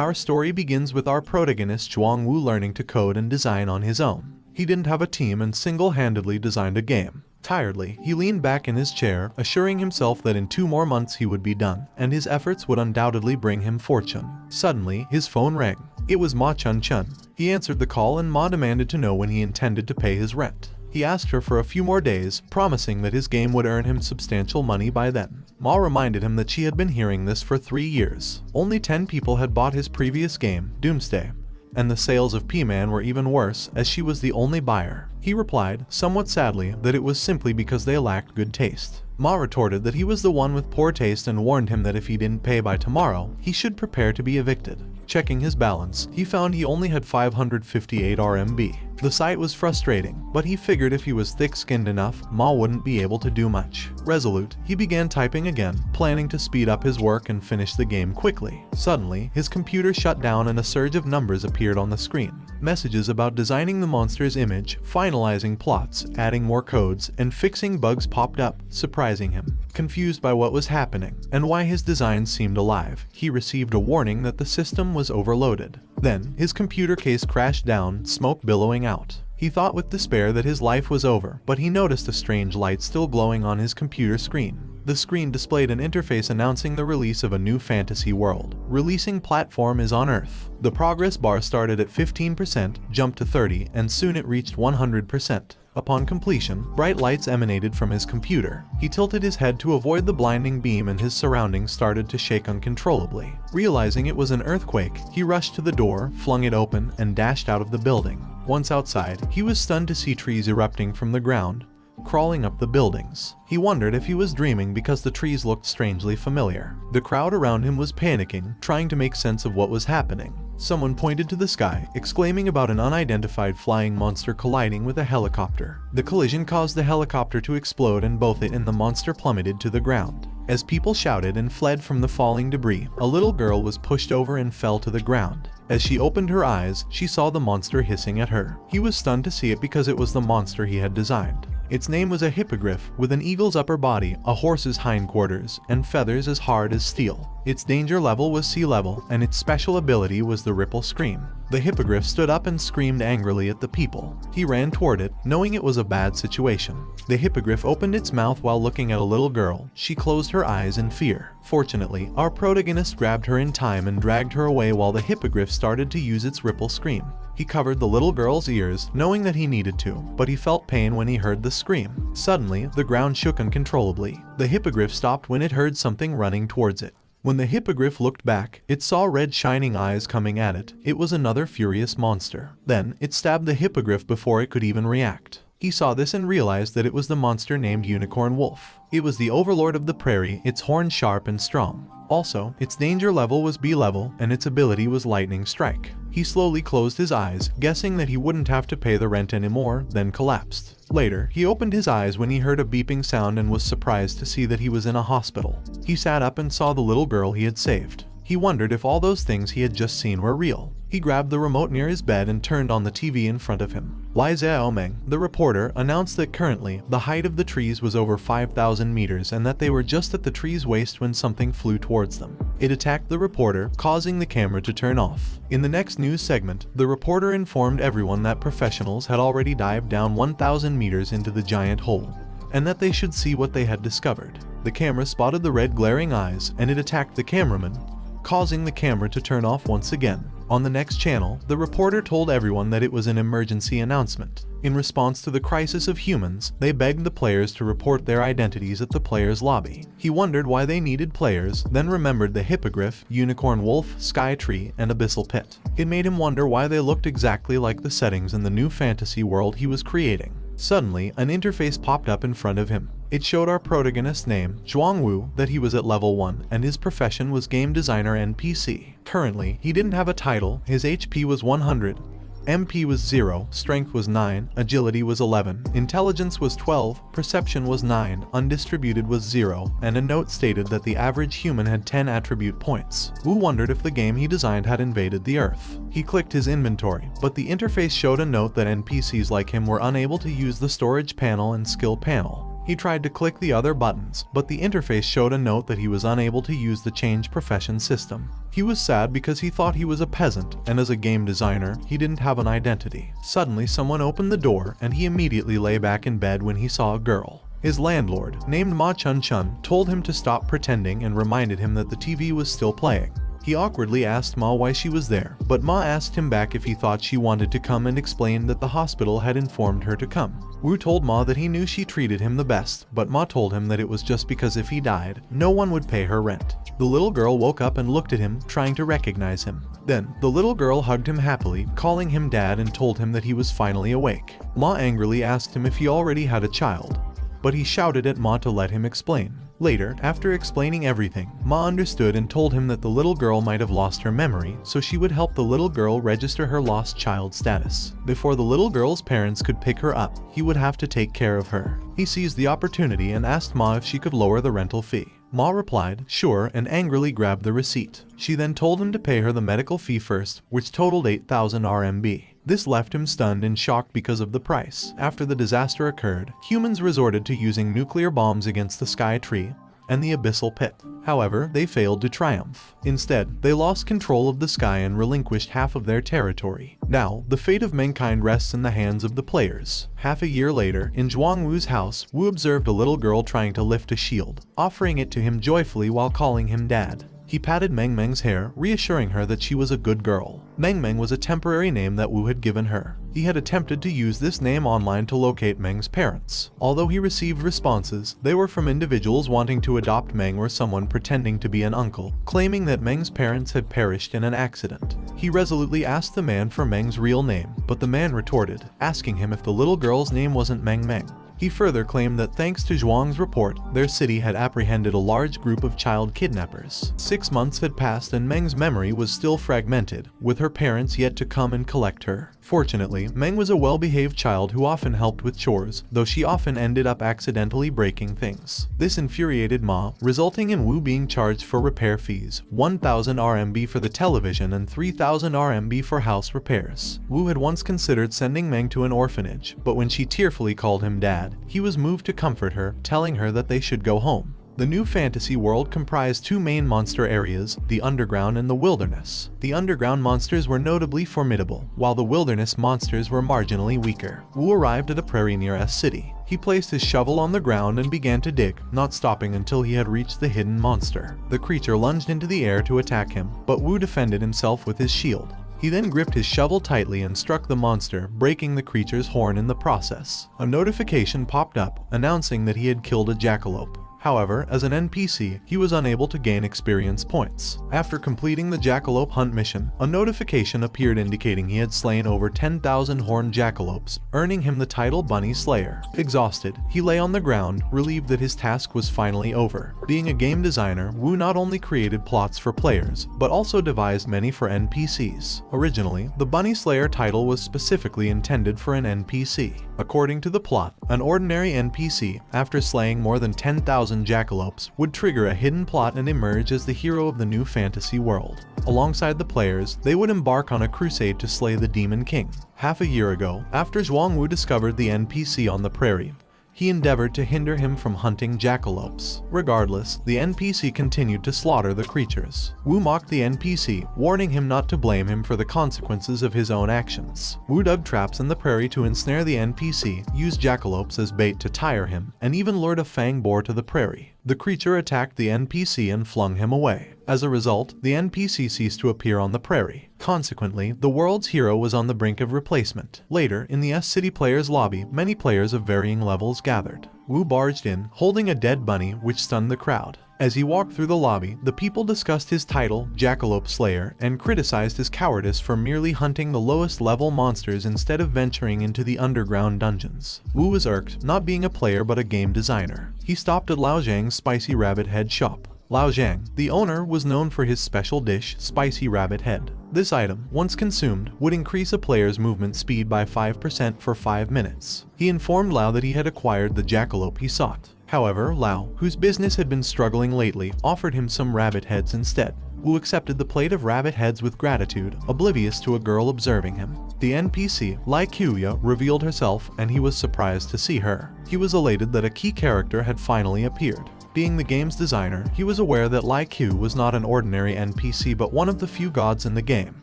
Our story begins with our protagonist Zhuang Wu learning to code and design on his own. He didn't have a team and single-handedly designed a game. Tiredly, he leaned back in his chair, assuring himself that in 2 more months he would be done, and his efforts would undoubtedly bring him fortune. Suddenly, his phone rang. It was Ma Chun-chun. He answered the call and Ma demanded to know when he intended to pay his rent. He asked her for a few more days, promising that his game would earn him substantial money by then. Ma reminded him that she had been hearing this for 3 years. Only 10 people had bought his previous game, Doomsday, and the sales of P-Man were even worse, as she was the only buyer. He replied, somewhat sadly, that it was simply because they lacked good taste. Ma retorted that he was the one with poor taste and warned him that if he didn't pay by tomorrow, he should prepare to be evicted. Checking his balance, he found he only had 558 RMB. The sight was frustrating, but he figured if he was thick-skinned enough, Ma wouldn't be able to do much. Resolute, he began typing again, planning to speed up his work and finish the game quickly. Suddenly, his computer shut down and a surge of numbers appeared on the screen. Messages about designing the monster's image, finalizing plots, adding more codes, and fixing bugs popped up, surprising him. Confused by what was happening, and why his designs seemed alive, he received a warning that the system was overloaded. Then, his computer case crashed down, smoke billowing out. He thought with despair that his life was over, but he noticed a strange light still glowing on his computer screen. The screen displayed an interface announcing the release of a new fantasy world. Releasing platform is on Earth. The progress bar started at 15%, jumped to 30%, and soon it reached 100%. Upon completion, bright lights emanated from his computer. He tilted his head to avoid the blinding beam and his surroundings started to shake uncontrollably. Realizing it was an earthquake, he rushed to the door, flung it open, and dashed out of the building. Once outside, he was stunned to see trees erupting from the ground, crawling up the buildings. He wondered if he was dreaming because the trees looked strangely familiar. The crowd around him was panicking, trying to make sense of what was happening. Someone pointed to the sky, exclaiming about an unidentified flying monster colliding with a helicopter. The collision caused the helicopter to explode and both it and the monster plummeted to the ground. As people shouted and fled from the falling debris, a little girl was pushed over and fell to the ground. As she opened her eyes, she saw the monster hissing at her. He was stunned to see it because it was the monster he had designed. Its name was a hippogriff, with an eagle's upper body, a horse's hindquarters, and feathers as hard as steel. Its danger level was sea level, and its special ability was the ripple scream. The hippogriff stood up and screamed angrily at the people. He ran toward it, knowing it was a bad situation. The hippogriff opened its mouth while looking at a little girl. She closed her eyes in fear. Fortunately, our protagonist grabbed her in time and dragged her away while the hippogriff started to use its ripple scream. He covered the little girl's ears, knowing that he needed to, but he felt pain when he heard the scream. Suddenly, the ground shook uncontrollably. The hippogriff stopped when it heard something running towards it. When the hippogriff looked back, it saw red shining eyes coming at it. It was another furious monster. Then, it stabbed the hippogriff before it could even react. He saw this and realized that it was the monster named Unicorn Wolf. It was the overlord of the prairie, its horn sharp and strong. Also, its danger level was B level, and its ability was Lightning Strike. He slowly closed his eyes, guessing that he wouldn't have to pay the rent anymore, then collapsed. Later, he opened his eyes when he heard a beeping sound and was surprised to see that he was in a hospital. He sat up and saw the little girl he had saved. He wondered if all those things he had just seen were real. He grabbed the remote near his bed and turned on the TV in front of him. Li Xiaomeng, the reporter, announced that currently, the height of the trees was over 5,000 meters and that they were just at the tree's waist when something flew towards them. It attacked the reporter, causing the camera to turn off. In the next news segment, the reporter informed everyone that professionals had already dived down 1,000 meters into the giant hole, and that they should see what they had discovered. The camera spotted the red glaring eyes, and it attacked the cameraman, causing the camera to turn off once again. On the next channel, the reporter told everyone that it was an emergency announcement. In response to the crisis of humans, they begged the players to report their identities at the players' lobby. He wondered why they needed players, then remembered the hippogriff, unicorn wolf, sky tree, and abyssal pit. It made him wonder why they looked exactly like the settings in the new fantasy world he was creating. Suddenly, an interface popped up in front of him. It showed our protagonist's name, Zhuang Wu, that he was at level 1, and his profession was game designer NPC. Currently, he didn't have a title, his HP was 100, MP was 0, strength was 9, agility was 11, intelligence was 12, perception was 9, undistributed was 0, and a note stated that the average human had 10 attribute points. Wu wondered if the game he designed had invaded the Earth. He clicked his inventory, but the interface showed a note that NPCs like him were unable to use the storage panel and skill panel. He tried to click the other buttons, but the interface showed a note that he was unable to use the change profession system. He was sad because he thought he was a peasant, and as a game designer, he didn't have an identity. Suddenly, someone opened the door, and he immediately lay back in bed when he saw a girl. His landlord, named Ma Chun Chun, told him to stop pretending and reminded him that the TV was still playing. He awkwardly asked Ma why she was there, but Ma asked him back if he thought she wanted to come and explained that the hospital had informed her to come. Wu told Ma that he knew she treated him the best, but Ma told him that it was just because if he died, no one would pay her rent. The little girl woke up and looked at him, trying to recognize him. Then, the little girl hugged him happily, calling him dad and told him that he was finally awake. Ma angrily asked him if he already had a child, but he shouted at Ma to let him explain. Later, after explaining everything, Ma understood and told him that the little girl might have lost her memory, so she would help the little girl register her lost child status. Before the little girl's parents could pick her up, he would have to take care of her. He seized the opportunity and asked Ma if she could lower the rental fee. Ma replied, sure, and angrily grabbed the receipt. She then told him to pay her the medical fee first, which totaled 8,000 RMB. This left him stunned and shocked because of the price. After the disaster occurred, humans resorted to using nuclear bombs against the Sky Tree and the Abyssal Pit. However, they failed to triumph. Instead, they lost control of the sky and relinquished half of their territory. Now, the fate of mankind rests in the hands of the players. Half a year later, in Zhuang Wu's house, Wu observed a little girl trying to lift a shield, offering it to him joyfully while calling him dad. He patted Meng Meng's hair, reassuring her that she was a good girl. Meng Meng was a temporary name that Wu had given her. He had attempted to use this name online to locate Meng's parents. Although he received responses, they were from individuals wanting to adopt Meng or someone pretending to be an uncle, claiming that Meng's parents had perished in an accident. He resolutely asked the man for Meng's real name, but the man retorted, asking him if the little girl's name wasn't Meng Meng. He further claimed that thanks to Zhuang's report, their city had apprehended a large group of child kidnappers. 6 months had passed and Meng's memory was still fragmented, with her parents yet to come and collect her. Fortunately, Meng was a well-behaved child who often helped with chores, though she often ended up accidentally breaking things. This infuriated Ma, resulting in Wu being charged for repair fees, 1,000 RMB for the television and 3,000 RMB for house repairs. Wu had once considered sending Meng to an orphanage, but when she tearfully called him dad, he was moved to comfort her, telling her that they should go home. The new fantasy world comprised two main monster areas, the underground and the wilderness. The underground monsters were notably formidable, while the wilderness monsters were marginally weaker. Wu arrived at a prairie near S City. He placed his shovel on the ground and began to dig, not stopping until he had reached the hidden monster. The creature lunged into the air to attack him, but Wu defended himself with his shield. He then gripped his shovel tightly and struck the monster, breaking the creature's horn in the process. A notification popped up, announcing that he had killed a jackalope. However, as an NPC, he was unable to gain experience points. After completing the jackalope hunt mission, a notification appeared indicating he had slain over 10,000 horned jackalopes, earning him the title Bunny Slayer. Exhausted, he lay on the ground, relieved that his task was finally over. Being a game designer, Wu not only created plots for players, but also devised many for NPCs. Originally, the Bunny Slayer title was specifically intended for an NPC. According to the plot, an ordinary NPC, after slaying more than 10,000 jackalopes, would trigger a hidden plot and emerge as the hero of the new fantasy world. Alongside the players, they would embark on a crusade to slay the Demon King. Half a year ago, after Zhuang Wu discovered the NPC on the prairie, he endeavored to hinder him from hunting jackalopes. Regardless, the NPC continued to slaughter the creatures. Wu mocked the NPC, warning him not to blame him for the consequences of his own actions. Wu dug traps in the prairie to ensnare the NPC, used jackalopes as bait to tire him, and even lured a fang boar to the prairie. The creature attacked the NPC and flung him away. As a result, the NPC ceased to appear on the prairie. Consequently, the world's hero was on the brink of replacement. Later, in the S City players' lobby, many players of varying levels gathered. Wu barged in, holding a dead bunny, which stunned the crowd. As he walked through the lobby, the people discussed his title, Jackalope Slayer, and criticized his cowardice for merely hunting the lowest level monsters instead of venturing into the underground dungeons. Wu was irked, not being a player but a game designer. He stopped at Lao Zhang's Spicy Rabbit Head shop. Lao Zhang, the owner, was known for his special dish, Spicy Rabbit Head. This item, once consumed, would increase a player's movement speed by 5% for 5 minutes. He informed Lao that he had acquired the jackalope he sought. However, Lao, whose business had been struggling lately, offered him some rabbit heads instead. Wu accepted the plate of rabbit heads with gratitude, oblivious to a girl observing him. The NPC, Lai Qiuya, revealed herself, and he was surprised to see her. He was elated that a key character had finally appeared. Being the game's designer, he was aware that Lai Qiu was not an ordinary NPC but one of the few gods in the game.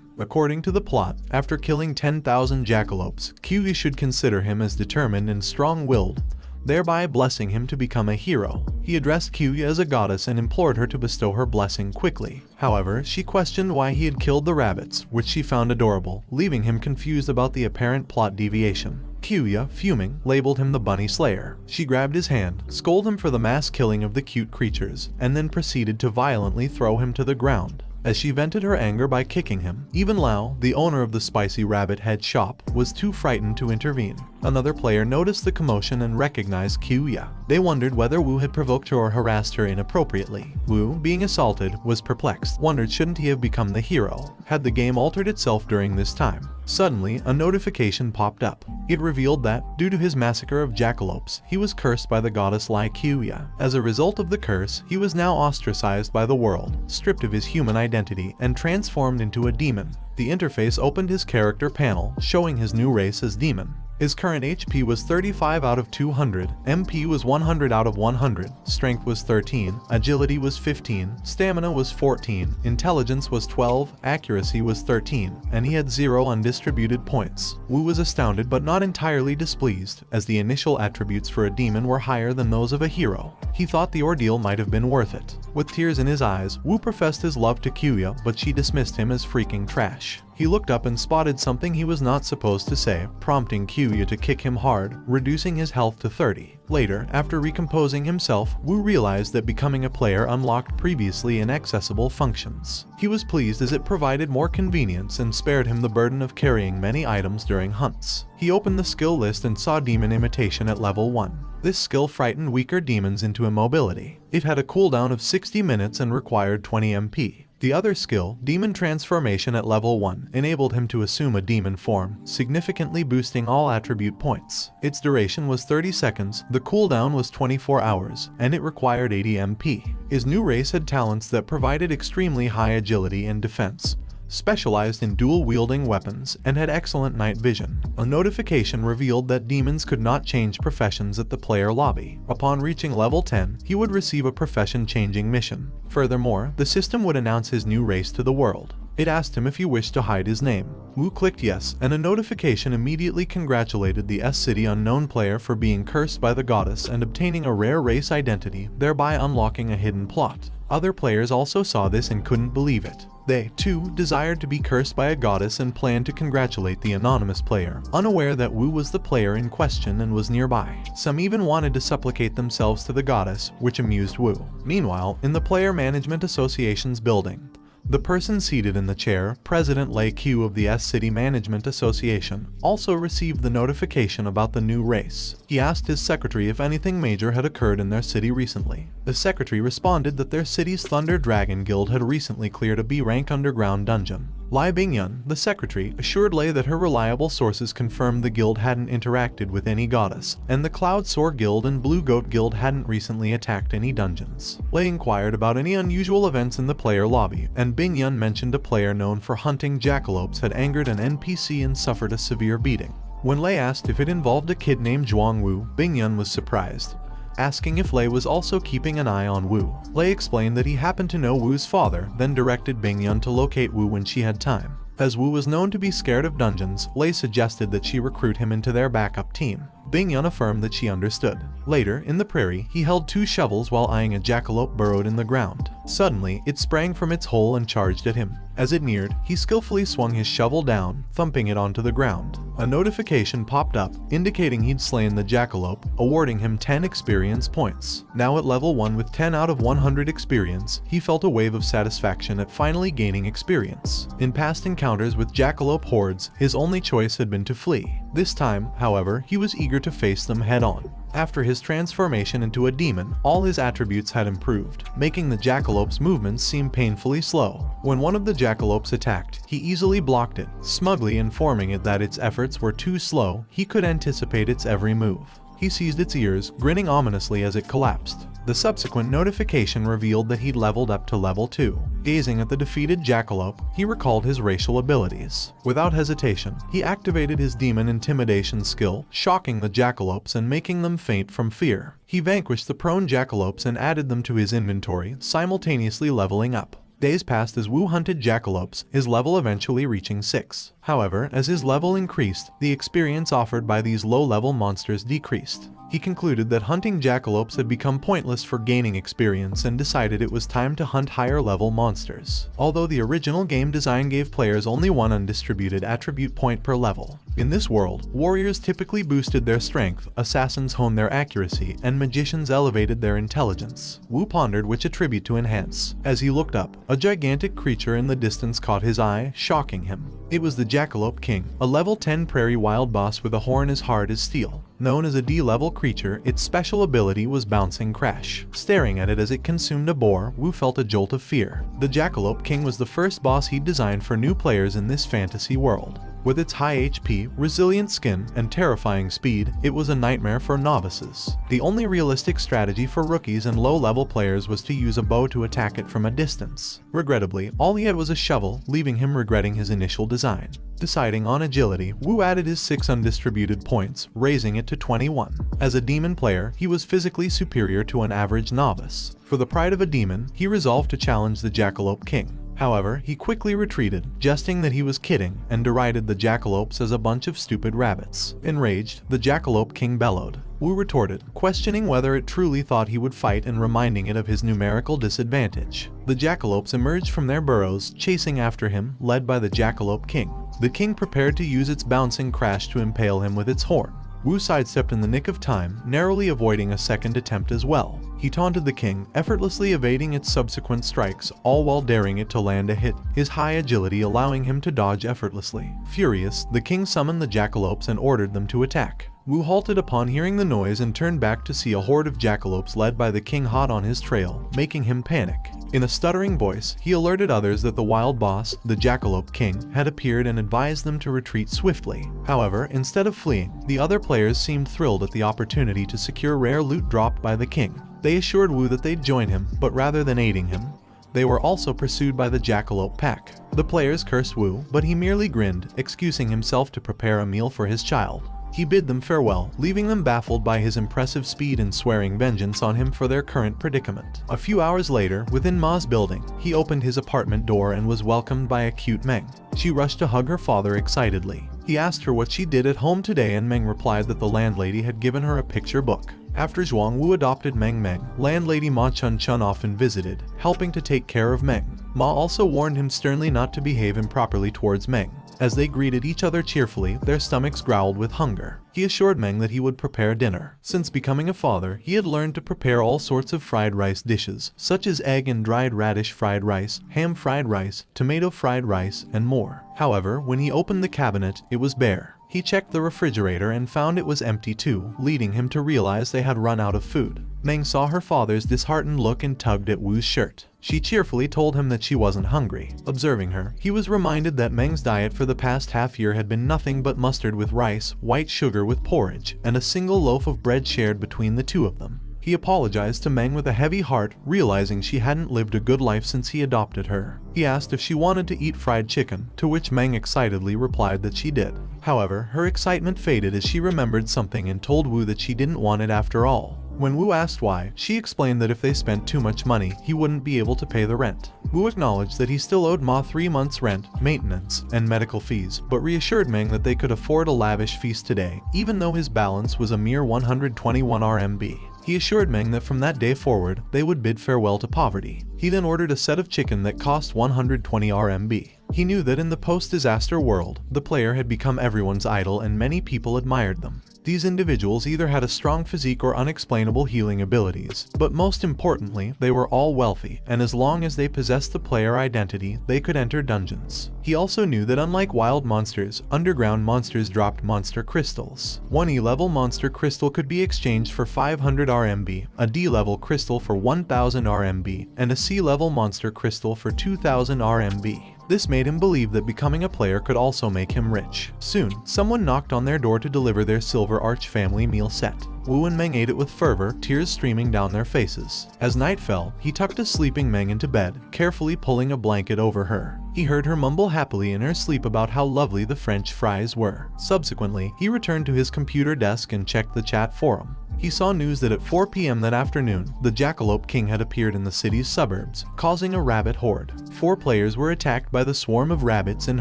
According to the plot, after killing 10,000 jackalopes, Qiuya should consider him as determined and strong-willed, thereby blessing him to become a hero. He addressed Qiuya as a goddess and implored her to bestow her blessing quickly. However, she questioned why he had killed the rabbits, which she found adorable, leaving him confused about the apparent plot deviation. Qiuya, fuming, labeled him the Bunny Slayer. She grabbed his hand, scolded him for the mass killing of the cute creatures, and then proceeded to violently throw him to the ground. As she vented her anger by kicking him, even Lao, the owner of the spicy rabbit head shop, was too frightened to intervene. Another player noticed the commotion and recognized Qiuya. They wondered whether Wu had provoked her or harassed her inappropriately. Wu, being assaulted, was perplexed, wondered shouldn't he have become the hero? Had the game altered itself during this time? Suddenly, a notification popped up. It revealed that, due to his massacre of jackalopes, he was cursed by the goddess Lai Qiuya. As a result of the curse, he was now ostracized by the world, stripped of his human identity, and transformed into a demon. The interface opened his character panel, showing his new race as demon. His current HP was 35 out of 200, MP was 100 out of 100, Strength was 13, Agility was 15, Stamina was 14, Intelligence was 12, Accuracy was 13, and he had 0 undistributed points. Wu was astounded but not entirely displeased, as the initial attributes for a demon were higher than those of a hero. He thought the ordeal might have been worth it. With tears in his eyes, Wu professed his love to Qiuya, but she dismissed him as freaking trash. He looked up and spotted something he was not supposed to say, prompting Qiuya to kick him hard, reducing his health to 30. Later, after recomposing himself, Wu realized that becoming a player unlocked previously inaccessible functions. He was pleased as it provided more convenience and spared him the burden of carrying many items during hunts. He opened the skill list and saw Demon Imitation at level 1. This skill frightened weaker demons into immobility. It had a cooldown of 60 minutes and required 20 MP. The other skill, Demon Transformation at level 1, enabled him to assume a demon form, significantly boosting all attribute points. Its duration was 30 seconds, the cooldown was 24 hours, and it required 80 MP. His new race had talents that provided extremely high agility and defense, specialized in dual-wielding weapons, and had excellent night vision. A notification revealed that demons could not change professions at the player lobby. Upon reaching level 10, he would receive a profession-changing mission. Furthermore, the system would announce his new race to the world. It asked him if he wished to hide his name. Wu clicked yes, and a notification immediately congratulated the S-City unknown player for being cursed by the goddess and obtaining a rare race identity, thereby unlocking a hidden plot. Other players also saw this and couldn't believe it. They, too, desired to be cursed by a goddess and planned to congratulate the anonymous player, unaware that Wu was the player in question and was nearby. Some even wanted to supplicate themselves to the goddess, which amused Wu. Meanwhile, in the Player Management Association's building, the person seated in the chair, President Lai Qiu of the S-City Management Association, also received the notification about the new race. He asked his secretary if anything major had occurred in their city recently. The secretary responded that their city's Thunder Dragon Guild had recently cleared a B-rank underground dungeon. Lai Bingyun, the secretary, assured Lei that her reliable sources confirmed the guild hadn't interacted with any goddess, and the Cloud Soar Guild and Blue Goat Guild hadn't recently attacked any dungeons. Lei inquired about any unusual events in the player lobby, and Bingyun mentioned a player known for hunting jackalopes had angered an NPC and suffered a severe beating. When Lei asked if it involved a kid named Zhuang Wu, Bingyun was surprised, asking if Lei was also keeping an eye on Wu. Lei explained that he happened to know Wu's father, then directed Bingyun to locate Wu when she had time. As Wu was known to be scared of dungeons, Lei suggested that she recruit him into their backup team. Bingyun affirmed that she understood. Later, in the prairie, he held 2 shovels while eyeing a jackalope burrowed in the ground. Suddenly, it sprang from its hole and charged at him. As it neared, he skillfully swung his shovel down, thumping it onto the ground. A notification popped up, indicating he'd slain the jackalope, awarding him 10 experience points. Now at level 1 with 10 out of 100 experience, he felt a wave of satisfaction at finally gaining experience. In past encounters with jackalope hordes, his only choice had been to flee. This time, however, he was eager to face them head-on. After his transformation into a demon, all his attributes had improved, making the jackalope's movements seem painfully slow. When one of the jackalopes attacked, he easily blocked it, smugly informing it that its efforts were too slow, he could anticipate its every move. He seized its ears, grinning ominously as it collapsed. The subsequent notification revealed that he'd leveled up to level 2. Gazing at the defeated jackalope, he recalled his racial abilities. Without hesitation, he activated his demon intimidation skill, shocking the jackalopes and making them faint from fear. He vanquished the prone jackalopes and added them to his inventory, simultaneously leveling up. Days passed as Wu hunted jackalopes, his level eventually reaching 6. However, as his level increased, the experience offered by these low-level monsters decreased. He concluded that hunting jackalopes had become pointless for gaining experience and decided it was time to hunt higher-level monsters. Although the original game design gave players only one undistributed attribute point per level. In this world, warriors typically boosted their strength, assassins honed their accuracy, and magicians elevated their intelligence. Wu pondered which attribute to enhance. As he looked up, a gigantic creature in the distance caught his eye, shocking him. It was the Jackalope King, a level 10 prairie wild boss with a horn as hard as steel. Known as a D-level creature, its special ability was Bouncing Crash. Staring at it as it consumed a boar, Wu felt a jolt of fear. The Jackalope King was the first boss he'd designed for new players in this fantasy world. With its high HP, resilient skin, and terrifying speed, it was a nightmare for novices. The only realistic strategy for rookies and low-level players was to use a bow to attack it from a distance. Regrettably, all he had was a shovel, leaving him regretting his initial design. Deciding on agility, Wu added his 6 undistributed points, raising it to 21. As a demon player, he was physically superior to an average novice. For the pride of a demon, he resolved to challenge the Jackalope King. However, he quickly retreated, jesting that he was kidding, and derided the jackalopes as a bunch of stupid rabbits. Enraged, the Jackalope King bellowed. Wu retorted, questioning whether it truly thought he would fight and reminding it of his numerical disadvantage. The jackalopes emerged from their burrows, chasing after him, led by the Jackalope King. The king prepared to use its Bouncing Crash to impale him with its horn. Wu sidestepped in the nick of time, narrowly avoiding a second attempt as well. He taunted the king, effortlessly evading its subsequent strikes, all while daring it to land a hit, his high agility allowing him to dodge effortlessly. Furious, the king summoned the jackalopes and ordered them to attack. Wu halted upon hearing the noise and turned back to see a horde of jackalopes led by the king hot on his trail, making him panic. In a stuttering voice, he alerted others that the wild boss, the Jackalope King, had appeared and advised them to retreat swiftly. However, instead of fleeing, the other players seemed thrilled at the opportunity to secure rare loot dropped by the king. They assured Wu that they'd join him, but rather than aiding him, they were also pursued by the Jackalope pack. The players cursed Wu, but he merely grinned, excusing himself to prepare a meal for his child. He bid them farewell, leaving them baffled by his impressive speed and swearing vengeance on him for their current predicament. A few hours later, within Ma's building, he opened his apartment door and was welcomed by a cute Meng. She rushed to hug her father excitedly. He asked her what she did at home today and Meng replied that the landlady had given her a picture book. After Zhuang Wu adopted Meng, landlady Ma Chun often visited, helping to take care of Meng. Ma also warned him sternly not to behave improperly towards Meng. As they greeted each other cheerfully, their stomachs growled with hunger. He assured Meng that he would prepare dinner. Since becoming a father, he had learned to prepare all sorts of fried rice dishes, such as egg and dried radish fried rice, ham fried rice, tomato fried rice, and more. However, when he opened the cabinet, it was bare. He checked the refrigerator and found it was empty too, leading him to realize they had run out of food. Meng saw her father's disheartened look and tugged at Wu's shirt. She cheerfully told him that she wasn't hungry. Observing her, he was reminded that Meng's diet for the past half year had been nothing but mustard with rice, white sugar with porridge, and a single loaf of bread shared between the two of them. He apologized to Meng with a heavy heart, realizing she hadn't lived a good life since he adopted her. He asked if she wanted to eat fried chicken, to which Meng excitedly replied that she did. However, her excitement faded as she remembered something and told Wu that she didn't want it after all. When Wu asked why, she explained that if they spent too much money, he wouldn't be able to pay the rent. Wu acknowledged that he still owed Ma 3 months' rent, maintenance, and medical fees, but reassured Meng that they could afford a lavish feast today, even though his balance was a mere 121 RMB. He assured Meng that from that day forward, they would bid farewell to poverty. He then ordered a set of chicken that cost 120 RMB. He knew that in the post-disaster world, the player had become everyone's idol and many people admired them. These individuals either had a strong physique or unexplainable healing abilities, but most importantly, they were all wealthy, and as long as they possessed the player identity, they could enter dungeons. He also knew that unlike wild monsters, underground monsters dropped monster crystals. One E-level monster crystal could be exchanged for 500 RMB, a D-level crystal for 1000 RMB, and a C-level monster crystal for 2000 RMB. This made him believe that becoming a player could also make him rich. Soon, someone knocked on their door to deliver their Silver Arch family meal set. Wu and Meng ate it with fervor, tears streaming down their faces. As night fell, he tucked his sleeping Meng into bed, carefully pulling a blanket over her. He heard her mumble happily in her sleep about how lovely the French fries were. Subsequently, he returned to his computer desk and checked the chat forum. He saw news that at 4 p.m. that afternoon, the Jackalope King had appeared in the city's suburbs, causing a rabbit horde. 4 players were attacked by the swarm of rabbits and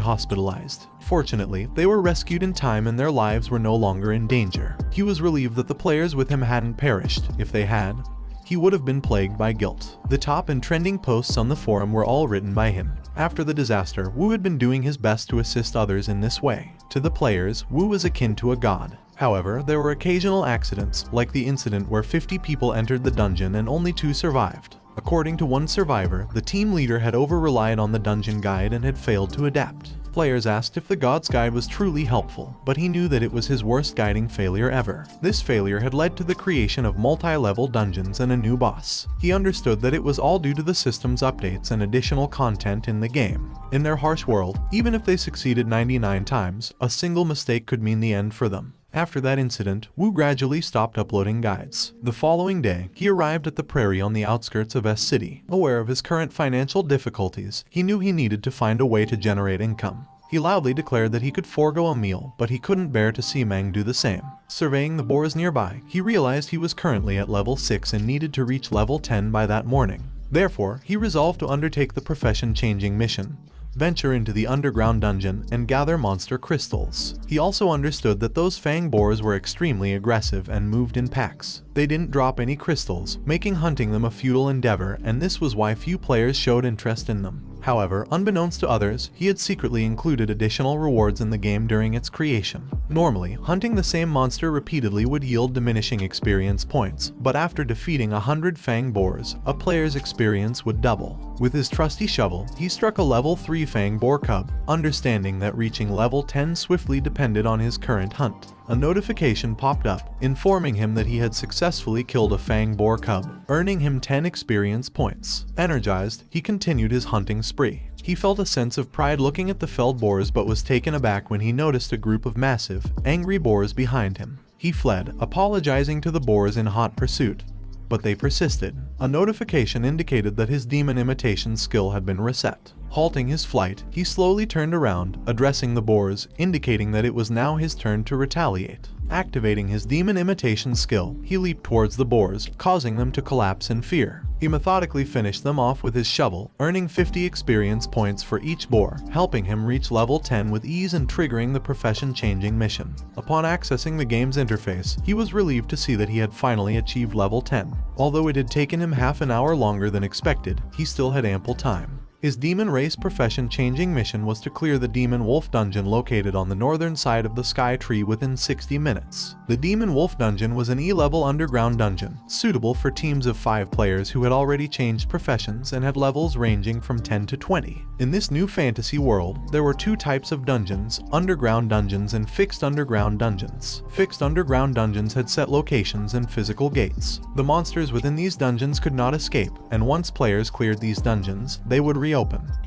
hospitalized. Fortunately, they were rescued in time and their lives were no longer in danger. He was relieved that the players with him hadn't perished. If they had, he would have been plagued by guilt. The top and trending posts on the forum were all written by him. After the disaster, Wu had been doing his best to assist others in this way. To the players, Wu was akin to a god. However, there were occasional accidents, like the incident where 50 people entered the dungeon and only 2 survived. According to one survivor, the team leader had over-relied on the dungeon guide and had failed to adapt. Players asked if the God's Guide was truly helpful, but he knew that it was his worst guiding failure ever. This failure had led to the creation of multi-level dungeons and a new boss. He understood that it was all due to the system's updates and additional content in the game. In their harsh world, even if they succeeded 99 times, a single mistake could mean the end for them. After that incident, Wu gradually stopped uploading guides. The following day, he arrived at the prairie on the outskirts of S City. Aware of his current financial difficulties, he knew he needed to find a way to generate income. He loudly declared that he could forego a meal, but he couldn't bear to see Meng do the same. Surveying the boars nearby, he realized he was currently at level 6 and needed to reach level 10 by that morning. Therefore, he resolved to undertake the profession-changing mission. Venture into the underground dungeon and gather monster crystals. He also understood that those fang boars were extremely aggressive and moved in packs. They didn't drop any crystals, making hunting them a futile endeavor, and this was why few players showed interest in them. However, unbeknownst to others, he had secretly included additional rewards in the game during its creation. Normally, hunting the same monster repeatedly would yield diminishing experience points, but after defeating 100 fang boars, a player's experience would double. With his trusty shovel, he struck a level 3 fang boar cub, understanding that reaching level 10 swiftly depended on his current hunt. A notification popped up, informing him that he had successfully killed a fang boar cub, earning him 10 experience points. Energized, he continued his hunting spree. He felt a sense of pride looking at the felled boars but was taken aback when he noticed a group of massive, angry boars behind him. He fled, apologizing to the boars in hot pursuit. But they persisted. A notification indicated that his demon imitation skill had been reset. Halting his flight, he slowly turned around, addressing the boars, indicating that it was now his turn to retaliate. Activating his demon imitation skill, he leaped towards the boars, causing them to collapse in fear. He methodically finished them off with his shovel, earning 50 experience points for each boar, helping him reach level 10 with ease and triggering the profession-changing mission. Upon accessing the game's interface, he was relieved to see that he had finally achieved level 10. Although it had taken him half an hour longer than expected, he still had ample time. His demon race profession-changing mission was to clear the Demon Wolf dungeon located on the northern side of the Sky Tree within 60 minutes. The Demon Wolf dungeon was an E-level underground dungeon, suitable for teams of 5 players who had already changed professions and had levels ranging from 10 to 20. In this new fantasy world, there were 2 types of dungeons, underground dungeons and fixed underground dungeons. Fixed underground dungeons had set locations and physical gates. The monsters within these dungeons could not escape, and once players cleared these dungeons, they would reopen.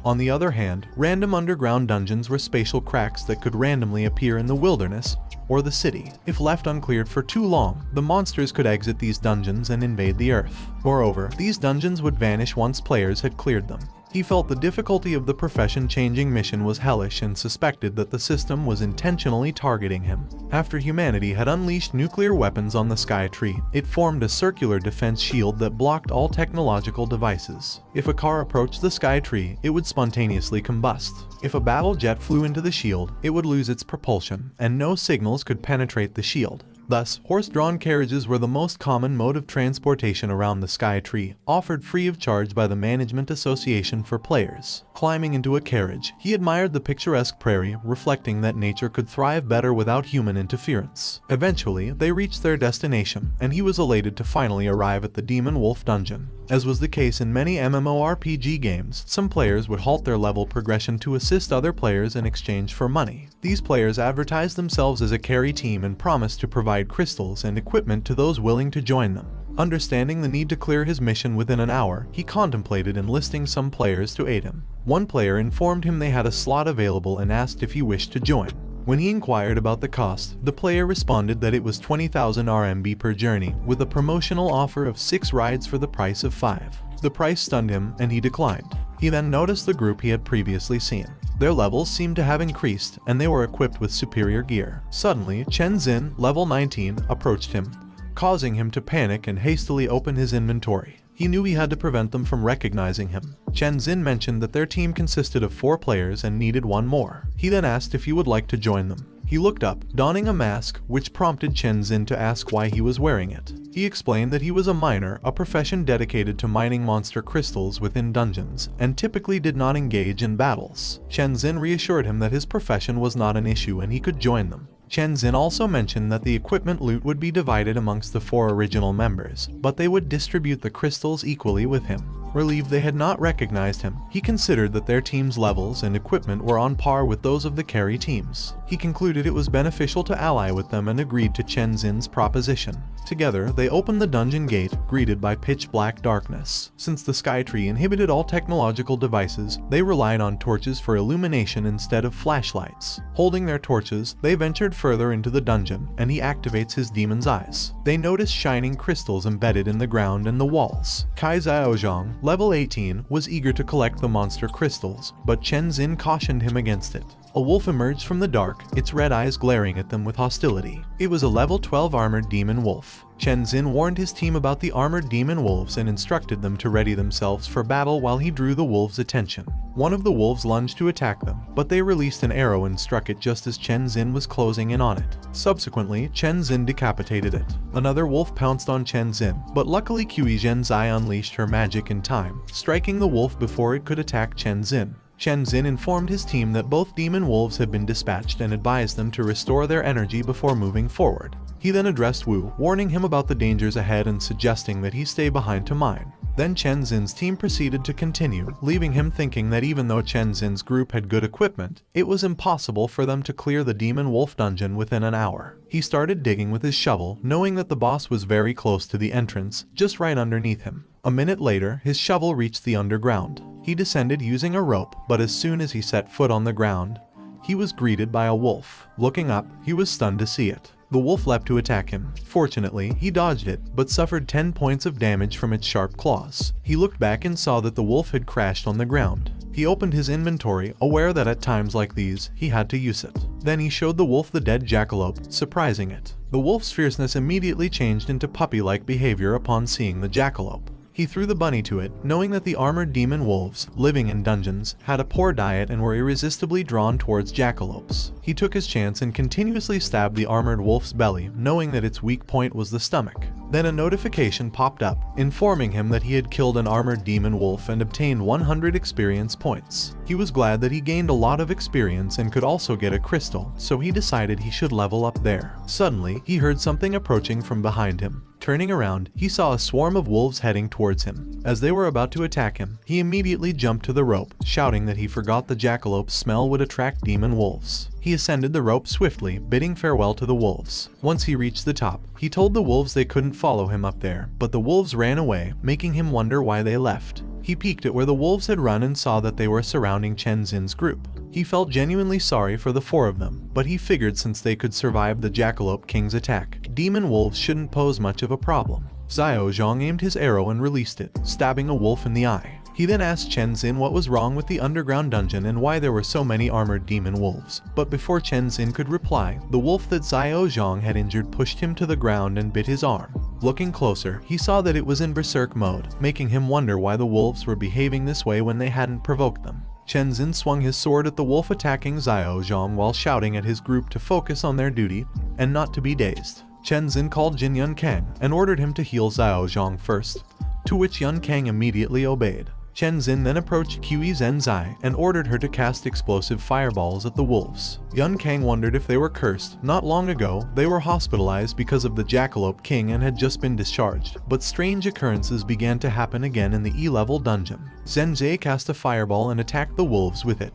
On the other hand, random underground dungeons were spatial cracks that could randomly appear in the wilderness or the city. If left uncleared for too long, the monsters could exit these dungeons and invade the earth. Moreover, these dungeons would vanish once players had cleared them. He felt the difficulty of the profession-changing mission was hellish and suspected that the system was intentionally targeting him. After humanity had unleashed nuclear weapons on the Sky Tree, it formed a circular defense shield that blocked all technological devices. If a car approached the Sky Tree, it would spontaneously combust. If a battle jet flew into the shield, it would lose its propulsion, and no signals could penetrate the shield. Thus, horse-drawn carriages were the most common mode of transportation around the Sky Tree, offered free of charge by the Management Association for players. Climbing into a carriage, he admired the picturesque prairie, reflecting that nature could thrive better without human interference. Eventually, they reached their destination, and he was elated to finally arrive at the Demon Wolf dungeon. As was the case in many MMORPG games, some players would halt their level progression to assist other players in exchange for money. These players advertised themselves as a carry team and promised to provide crystals and equipment to those willing to join them. Understanding the need to clear his mission within an hour, he contemplated enlisting some players to aid him. One player informed him they had a slot available and asked if he wished to join. When he inquired about the cost, the player responded that it was 20,000 RMB per journey, with a promotional offer of 6 rides for the price of 5. The price stunned him, and he declined. He then noticed the group he had previously seen. Their levels seemed to have increased, and they were equipped with superior gear. Suddenly, Chen Xin, level 19, approached him, causing him to panic and hastily open his inventory. He knew he had to prevent them from recognizing him. Chen Xin mentioned that their team consisted of 4 players and needed one more. He then asked if he would like to join them. He looked up, donning a mask, which prompted Chen Xin to ask why he was wearing it. He explained that he was a miner, a profession dedicated to mining monster crystals within dungeons, and typically did not engage in battles. Chen Xin reassured him that his profession was not an issue and he could join them. Chen Xin also mentioned that the equipment loot would be divided amongst the 4 original members, but they would distribute the crystals equally with him. Relieved they had not recognized him, he considered that their team's levels and equipment were on par with those of the carry teams. He concluded it was beneficial to ally with them and agreed to Chen Xin's proposition. Together, they opened the dungeon gate, greeted by pitch-black darkness. Since the Sky Tree inhibited all technological devices, they relied on torches for illumination instead of flashlights. Holding their torches, they ventured further into the dungeon, and he activates his demon's eyes. They notice shining crystals embedded in the ground and the walls. Kai Xiaozhang, level 18, was eager to collect the monster crystals, but Chen Xin cautioned him against it. A wolf emerged from the dark, its red eyes glaring at them with hostility. It was a level 12 armored demon wolf. Chen Xin warned his team about the armored demon wolves and instructed them to ready themselves for battle while he drew the wolves' attention. One of the wolves lunged to attack them, but they released an arrow and struck it just as Chen Xin was closing in on it. Subsequently, Chen Xin decapitated it. Another wolf pounced on Chen Xin, but luckily Qi Zhenzai unleashed her magic in time, striking the wolf before it could attack Chen Xin. Chen Xin informed his team that both demon wolves had been dispatched and advised them to restore their energy before moving forward. He then addressed Wu, warning him about the dangers ahead and suggesting that he stay behind to mine. Then Chen Xin's team proceeded to continue, leaving him thinking that even though Chen Xin's group had good equipment, it was impossible for them to clear the demon wolf dungeon within an hour. He started digging with his shovel, knowing that the boss was very close to the entrance, just right underneath him. A minute later, his shovel reached the underground. He descended using a rope, but as soon as he set foot on the ground, he was greeted by a wolf. Looking up, he was stunned to see it. The wolf leapt to attack him. Fortunately, he dodged it, but suffered 10 points of damage from its sharp claws. He looked back and saw that the wolf had crashed on the ground. He opened his inventory, aware that at times like these, he had to use it. Then he showed the wolf the dead jackalope, surprising it. The wolf's fierceness immediately changed into puppy-like behavior upon seeing the jackalope. He threw the bunny to it, knowing that the armored demon wolves, living in dungeons, had a poor diet and were irresistibly drawn towards jackalopes. He took his chance and continuously stabbed the armored wolf's belly, knowing that its weak point was the stomach. Then a notification popped up, informing him that he had killed an armored demon wolf and obtained 100 experience points. He was glad that he gained a lot of experience and could also get a crystal, so he decided he should level up there. Suddenly, he heard something approaching from behind him. Turning around, he saw a swarm of wolves heading towards him. As they were about to attack him, he immediately jumped to the rope, shouting that he forgot the jackalope's smell would attract demon wolves. He ascended the rope swiftly, bidding farewell to the wolves. Once he reached the top, he told the wolves they couldn't follow him up there, but the wolves ran away, making him wonder why they left. He peeked at where the wolves had run and saw that they were surrounding Chen Xin's group. He felt genuinely sorry for the 4 of them, but he figured since they could survive the Jackalope King's attack, demon wolves shouldn't pose much of a problem. Xiaozhang aimed his arrow and released it, stabbing a wolf in the eye. He then asked Chen Xin what was wrong with the underground dungeon and why there were so many armored demon wolves. But before Chen Xin could reply, the wolf that Xiaozhang had injured pushed him to the ground and bit his arm. Looking closer, he saw that it was in berserk mode, making him wonder why the wolves were behaving this way when they hadn't provoked them. Chen Xin swung his sword at the wolf attacking Xiaozhang while shouting at his group to focus on their duty and not to be dazed. Chen Xin called Jin Yun Kang and ordered him to heal Xiaozhang first, to which Yun Kang immediately obeyed. Chen Xin then approached Qi Zhenzai and ordered her to cast explosive fireballs at the wolves. Yun Kang wondered if they were cursed. Not long ago, they were hospitalized because of the Jackalope King and had just been discharged, but strange occurrences began to happen again in the E-level dungeon. Zhenzai cast a fireball and attacked the wolves with it,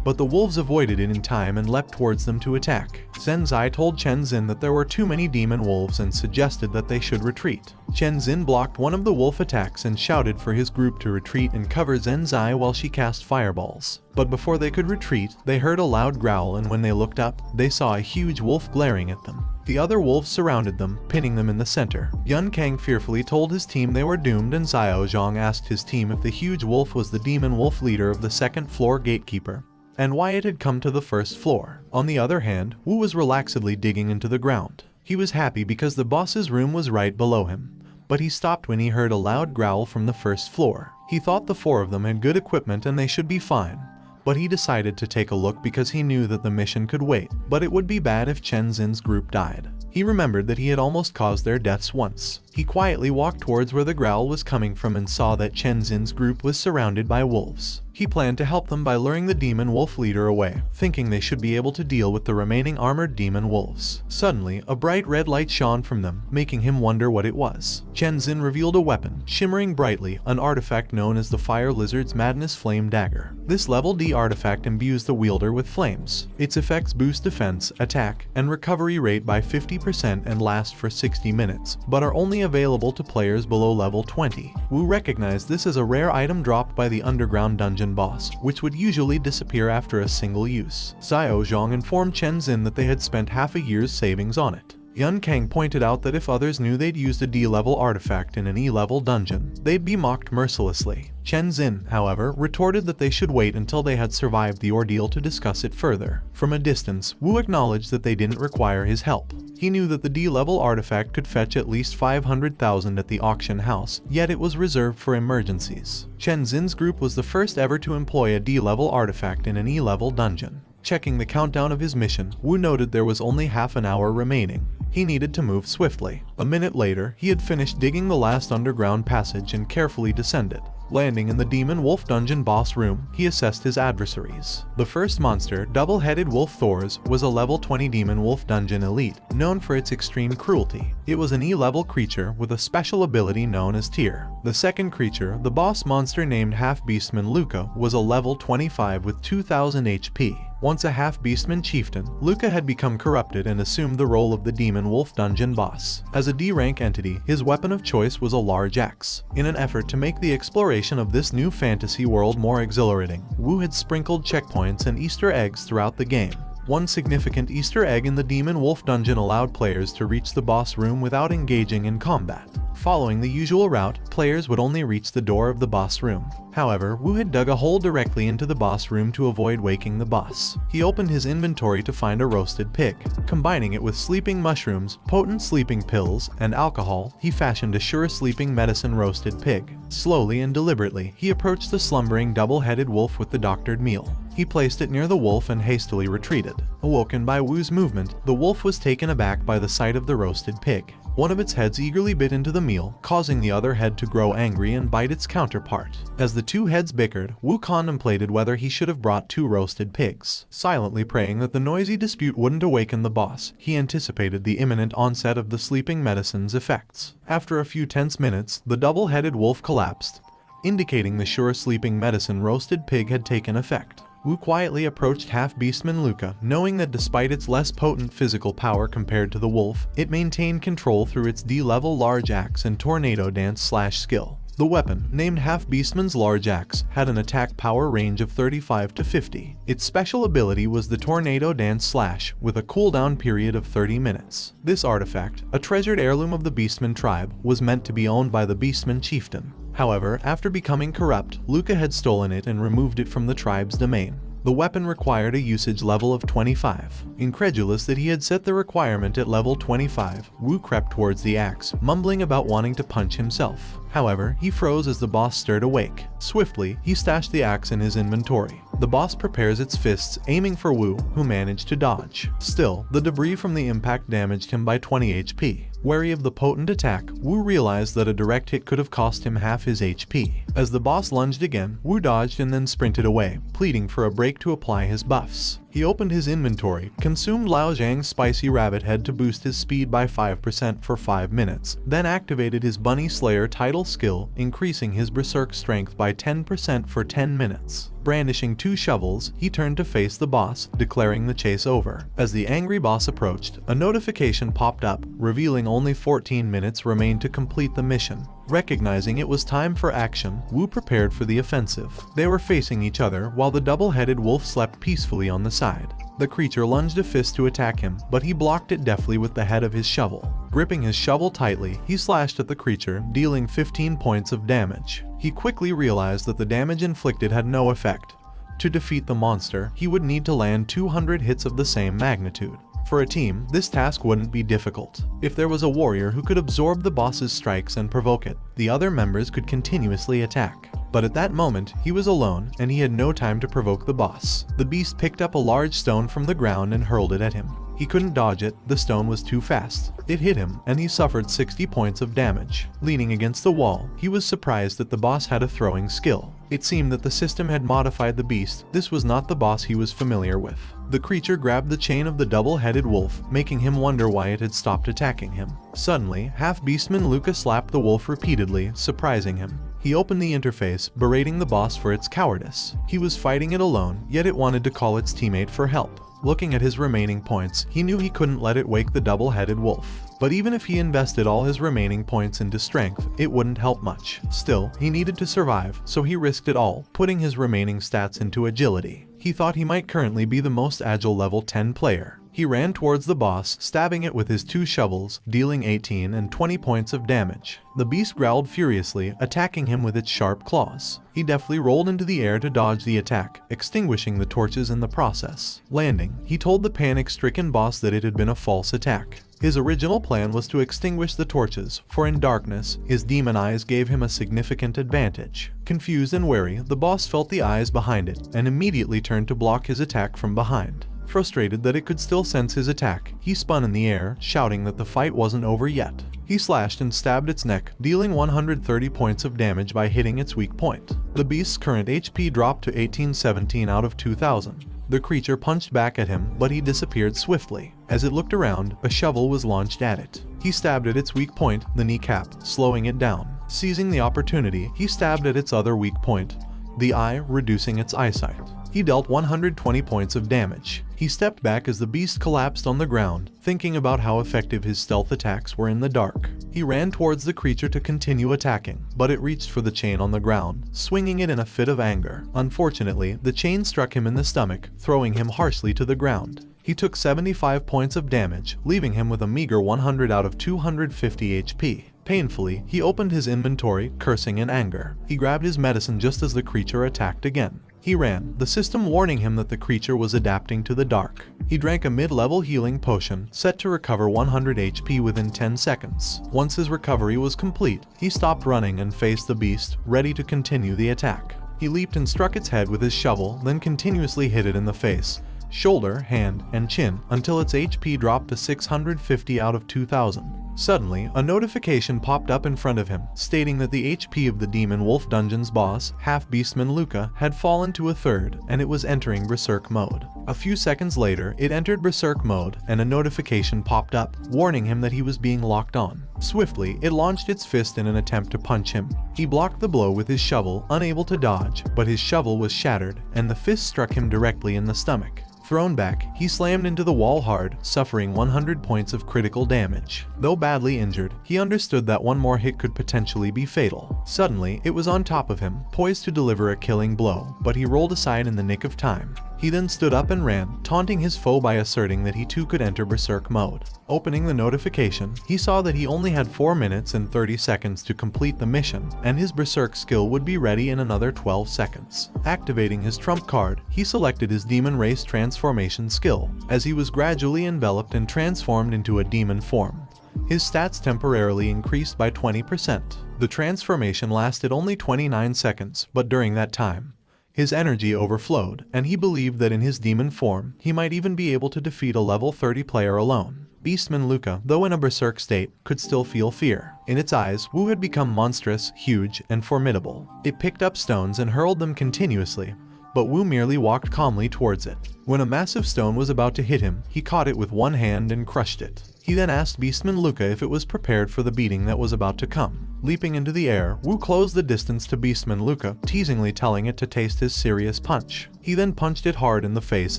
but the wolves avoided it in time and leapt towards them to attack. Zhenzai told Chen Xin that there were too many demon wolves and suggested that they should retreat. Chen Xin blocked one of the wolf attacks and shouted for his group to retreat and cover Zhenzai while she cast fireballs. But before they could retreat, they heard a loud growl, and when they looked up, they saw a huge wolf glaring at them. The other wolves surrounded them, pinning them in the center. Yun Kang fearfully told his team they were doomed, and Xiao Zhang asked his team if the huge wolf was the demon wolf leader of the second floor gatekeeper, and why it had come to the first floor. On the other hand, Wu was relaxedly digging into the ground. He was happy because the boss's room was right below him, but he stopped when he heard a loud growl from the first floor. He thought the four of them had good equipment and they should be fine, but he decided to take a look because he knew that the mission could wait, but it would be bad if Chen Xin's group died. He remembered that he had almost caused their deaths once. He quietly walked towards where the growl was coming from and saw that Chen Xin's group was surrounded by wolves. He planned to help them by luring the demon wolf leader away, thinking they should be able to deal with the remaining armored demon wolves. Suddenly, a bright red light shone from them, making him wonder what it was. Chen Xin revealed a weapon, shimmering brightly, an artifact known as the Fire Lizard's Madness Flame Dagger. This level D artifact imbues the wielder with flames. Its effects boost defense, attack, and recovery rate by 50% and last for 60 minutes, but are only available to players below level 20. Wu recognized this as a rare item dropped by the underground dungeon boss, which would usually disappear after a single use. Xiao Zhang informed Chen Xin that they had spent half a year's savings on it. Yun Kang pointed out that if others knew they'd used a D-level artifact in an E-level dungeon, they'd be mocked mercilessly. Chen Xin, however, retorted that they should wait until they had survived the ordeal to discuss it further. From a distance, Wu acknowledged that they didn't require his help. He knew that the D-level artifact could fetch at least 500,000 at the auction house, yet it was reserved for emergencies. Chen Xin's group was the first ever to employ a D-level artifact in an E-level dungeon. Checking the countdown of his mission, Wu noted there was only half an hour remaining. He needed to move swiftly. A minute later, he had finished digging the last underground passage and carefully descended. Landing in the Demon Wolf Dungeon boss room, he assessed his adversaries. The first monster, Double-Headed Wolf Thors, was a level 20 Demon Wolf Dungeon elite, known for its extreme cruelty. It was an E-level creature with a special ability known as Tear. The second creature, the boss monster named Half-Beastman Luca, was a level 25 with 2000 HP. Once a half-beastman chieftain, Luca had become corrupted and assumed the role of the Demon Wolf Dungeon boss. As a D-rank entity, his weapon of choice was a large axe. In an effort to make the exploration of this new fantasy world more exhilarating, Wu had sprinkled checkpoints and Easter eggs throughout the game. One significant Easter egg in the Demon Wolf Dungeon allowed players to reach the boss room without engaging in combat. Following the usual route, players would only reach the door of the boss room. However, Wu had dug a hole directly into the boss room to avoid waking the boss. He opened his inventory to find a roasted pig. Combining it with sleeping mushrooms, potent sleeping pills, and alcohol, he fashioned a sure sleeping medicine roasted pig. Slowly and deliberately, he approached the slumbering double-headed wolf with the doctored meal. He placed it near the wolf and hastily retreated. Awoken by Wu's movement, the wolf was taken aback by the sight of the roasted pig. One of its heads eagerly bit into the meal, causing the other head to grow angry and bite its counterpart. As the two heads bickered, Wu contemplated whether he should have brought 2 roasted pigs. Silently praying that the noisy dispute wouldn't awaken the boss, he anticipated the imminent onset of the sleeping medicine's effects. After a few tense minutes, the double-headed wolf collapsed, indicating the sure sleeping medicine roasted pig had taken effect. Wu quietly approached Half-Beastman Luca, knowing that despite its less potent physical power compared to the wolf, it maintained control through its D-level large axe and tornado dance skill. The weapon, named Half-Beastman's large axe, had an attack power range of 35 to 50. Its special ability was the tornado dance slash, with a cooldown period of 30 minutes. This artifact, a treasured heirloom of the Beastman tribe, was meant to be owned by the Beastman chieftain. However, after becoming corrupt, Luca had stolen it and removed it from the tribe's domain. The weapon required a usage level of 25. Incredulous that he had set the requirement at level 25, Wu crept towards the axe, mumbling about wanting to punch himself. However, he froze as the boss stirred awake. Swiftly, he stashed the axe in his inventory. The boss prepares its fists, aiming for Wu, who managed to dodge. Still, the debris from the impact damaged him by 20 HP. Wary of the potent attack, Wu realized that a direct hit could have cost him half his HP. As the boss lunged again, Wu dodged and then sprinted away, pleading for a break to apply his buffs. He opened his inventory, consumed Lao Zhang's spicy rabbit head to boost his speed by 5% for 5 minutes, then activated his Bunny Slayer title skill, increasing his berserk strength by 10% for 10 minutes. Brandishing 2 shovels, he turned to face the boss, declaring the chase over. As the angry boss approached, a notification popped up, revealing only 14 minutes remained to complete the mission. Recognizing it was time for action, Wu prepared for the offensive. They were facing each other while the double-headed wolf slept peacefully on the side. The creature lunged a fist to attack him, but he blocked it deftly with the head of his shovel. Gripping his shovel tightly, he slashed at the creature, dealing 15 points of damage. He quickly realized that the damage inflicted had no effect. To defeat the monster, he would need to land 200 hits of the same magnitude. For a team, this task wouldn't be difficult. If there was a warrior who could absorb the boss's strikes and provoke it, the other members could continuously attack. But at that moment, he was alone, and he had no time to provoke the boss. The beast picked up a large stone from the ground and hurled it at him. He couldn't dodge it, the stone was too fast. It hit him, and he suffered 60 points of damage. Leaning against the wall, he was surprised that the boss had a throwing skill. It seemed that the system had modified the beast. This was not the boss he was familiar with. The creature grabbed the chain of the double-headed wolf, making him wonder why it had stopped attacking him. Suddenly, half-beastman Luca slapped the wolf repeatedly, surprising him. He opened the interface, berating the boss for its cowardice. He was fighting it alone, yet it wanted to call its teammate for help. Looking at his remaining points, he knew he couldn't let it wake the double-headed wolf. But even if he invested all his remaining points into strength, it wouldn't help much. Still, he needed to survive, so he risked it all, putting his remaining stats into agility. He thought he might currently be the most agile level 10 player. He ran towards the boss, stabbing it with his 2 shovels, dealing 18 and 20 points of damage. The beast growled furiously, attacking him with its sharp claws. He deftly rolled into the air to dodge the attack, extinguishing the torches in the process. Landing, he told the panic-stricken boss that it had been a false attack. His original plan was to extinguish the torches, for in darkness, his demon eyes gave him a significant advantage. Confused and wary, the boss felt the eyes behind it, and immediately turned to block his attack from behind. Frustrated that it could still sense his attack, he spun in the air, shouting that the fight wasn't over yet. He slashed and stabbed its neck, dealing 130 points of damage by hitting its weak point. The beast's current HP dropped to 1817 out of 2000. The creature punched back at him, but he disappeared swiftly. As it looked around, a shovel was launched at it. He stabbed at its weak point, the kneecap, slowing it down. Seizing the opportunity, he stabbed at its other weak point, the eye, reducing its eyesight. He dealt 120 points of damage. He stepped back as the beast collapsed on the ground, thinking about how effective his stealth attacks were in the dark. He ran towards the creature to continue attacking, but it reached for the chain on the ground, swinging it in a fit of anger. Unfortunately, the chain struck him in the stomach, throwing him harshly to the ground. He took 75 points of damage, leaving him with a meager 100 out of 250 HP. Painfully, he opened his inventory, cursing in anger. He grabbed his medicine just as the creature attacked again. He ran, the system warning him that the creature was adapting to the dark. He drank a mid-level healing potion, set to recover 100 HP within 10 seconds. Once his recovery was complete, he stopped running and faced the beast, ready to continue the attack. He leaped and struck its head with his shovel, then continuously hit it in the face, shoulder, hand, and chin, until its HP dropped to 650 out of 2000. Suddenly, a notification popped up in front of him, stating that the HP of the Demon Wolf Dungeon's boss, half-beastman Luca, had fallen to a third, and it was entering Berserk mode. A few seconds later, it entered Berserk mode, and a notification popped up, warning him that he was being locked on. Swiftly, it launched its fist in an attempt to punch him. He blocked the blow with his shovel, unable to dodge, but his shovel was shattered, and the fist struck him directly in the stomach. Thrown back, he slammed into the wall hard, suffering 100 points of critical damage. Though badly injured, he understood that one more hit could potentially be fatal. Suddenly, it was on top of him, poised to deliver a killing blow, but he rolled aside in the nick of time. He then stood up and ran, taunting his foe by asserting that he too could enter Berserk mode. Opening the notification, he saw that he only had 4 minutes and 30 seconds to complete the mission, and his Berserk skill would be ready in another 12 seconds. Activating his trump card, he selected his Demon Race Transformation skill, as he was gradually enveloped and transformed into a demon form. His stats temporarily increased by 20%. The transformation lasted only 29 seconds, but during that time, his energy overflowed, and he believed that in his demon form, he might even be able to defeat a level 30 player alone. Beastman Luca, though in a berserk state, could still feel fear. In its eyes, Wu had become monstrous, huge, and formidable. It picked up stones and hurled them continuously, but Wu merely walked calmly towards it. When a massive stone was about to hit him, he caught it with one hand and crushed it. He then asked Beastman Luca if it was prepared for the beating that was about to come. Leaping into the air, Wu closed the distance to Beastman Luca, teasingly telling it to taste his serious punch. He then punched it hard in the face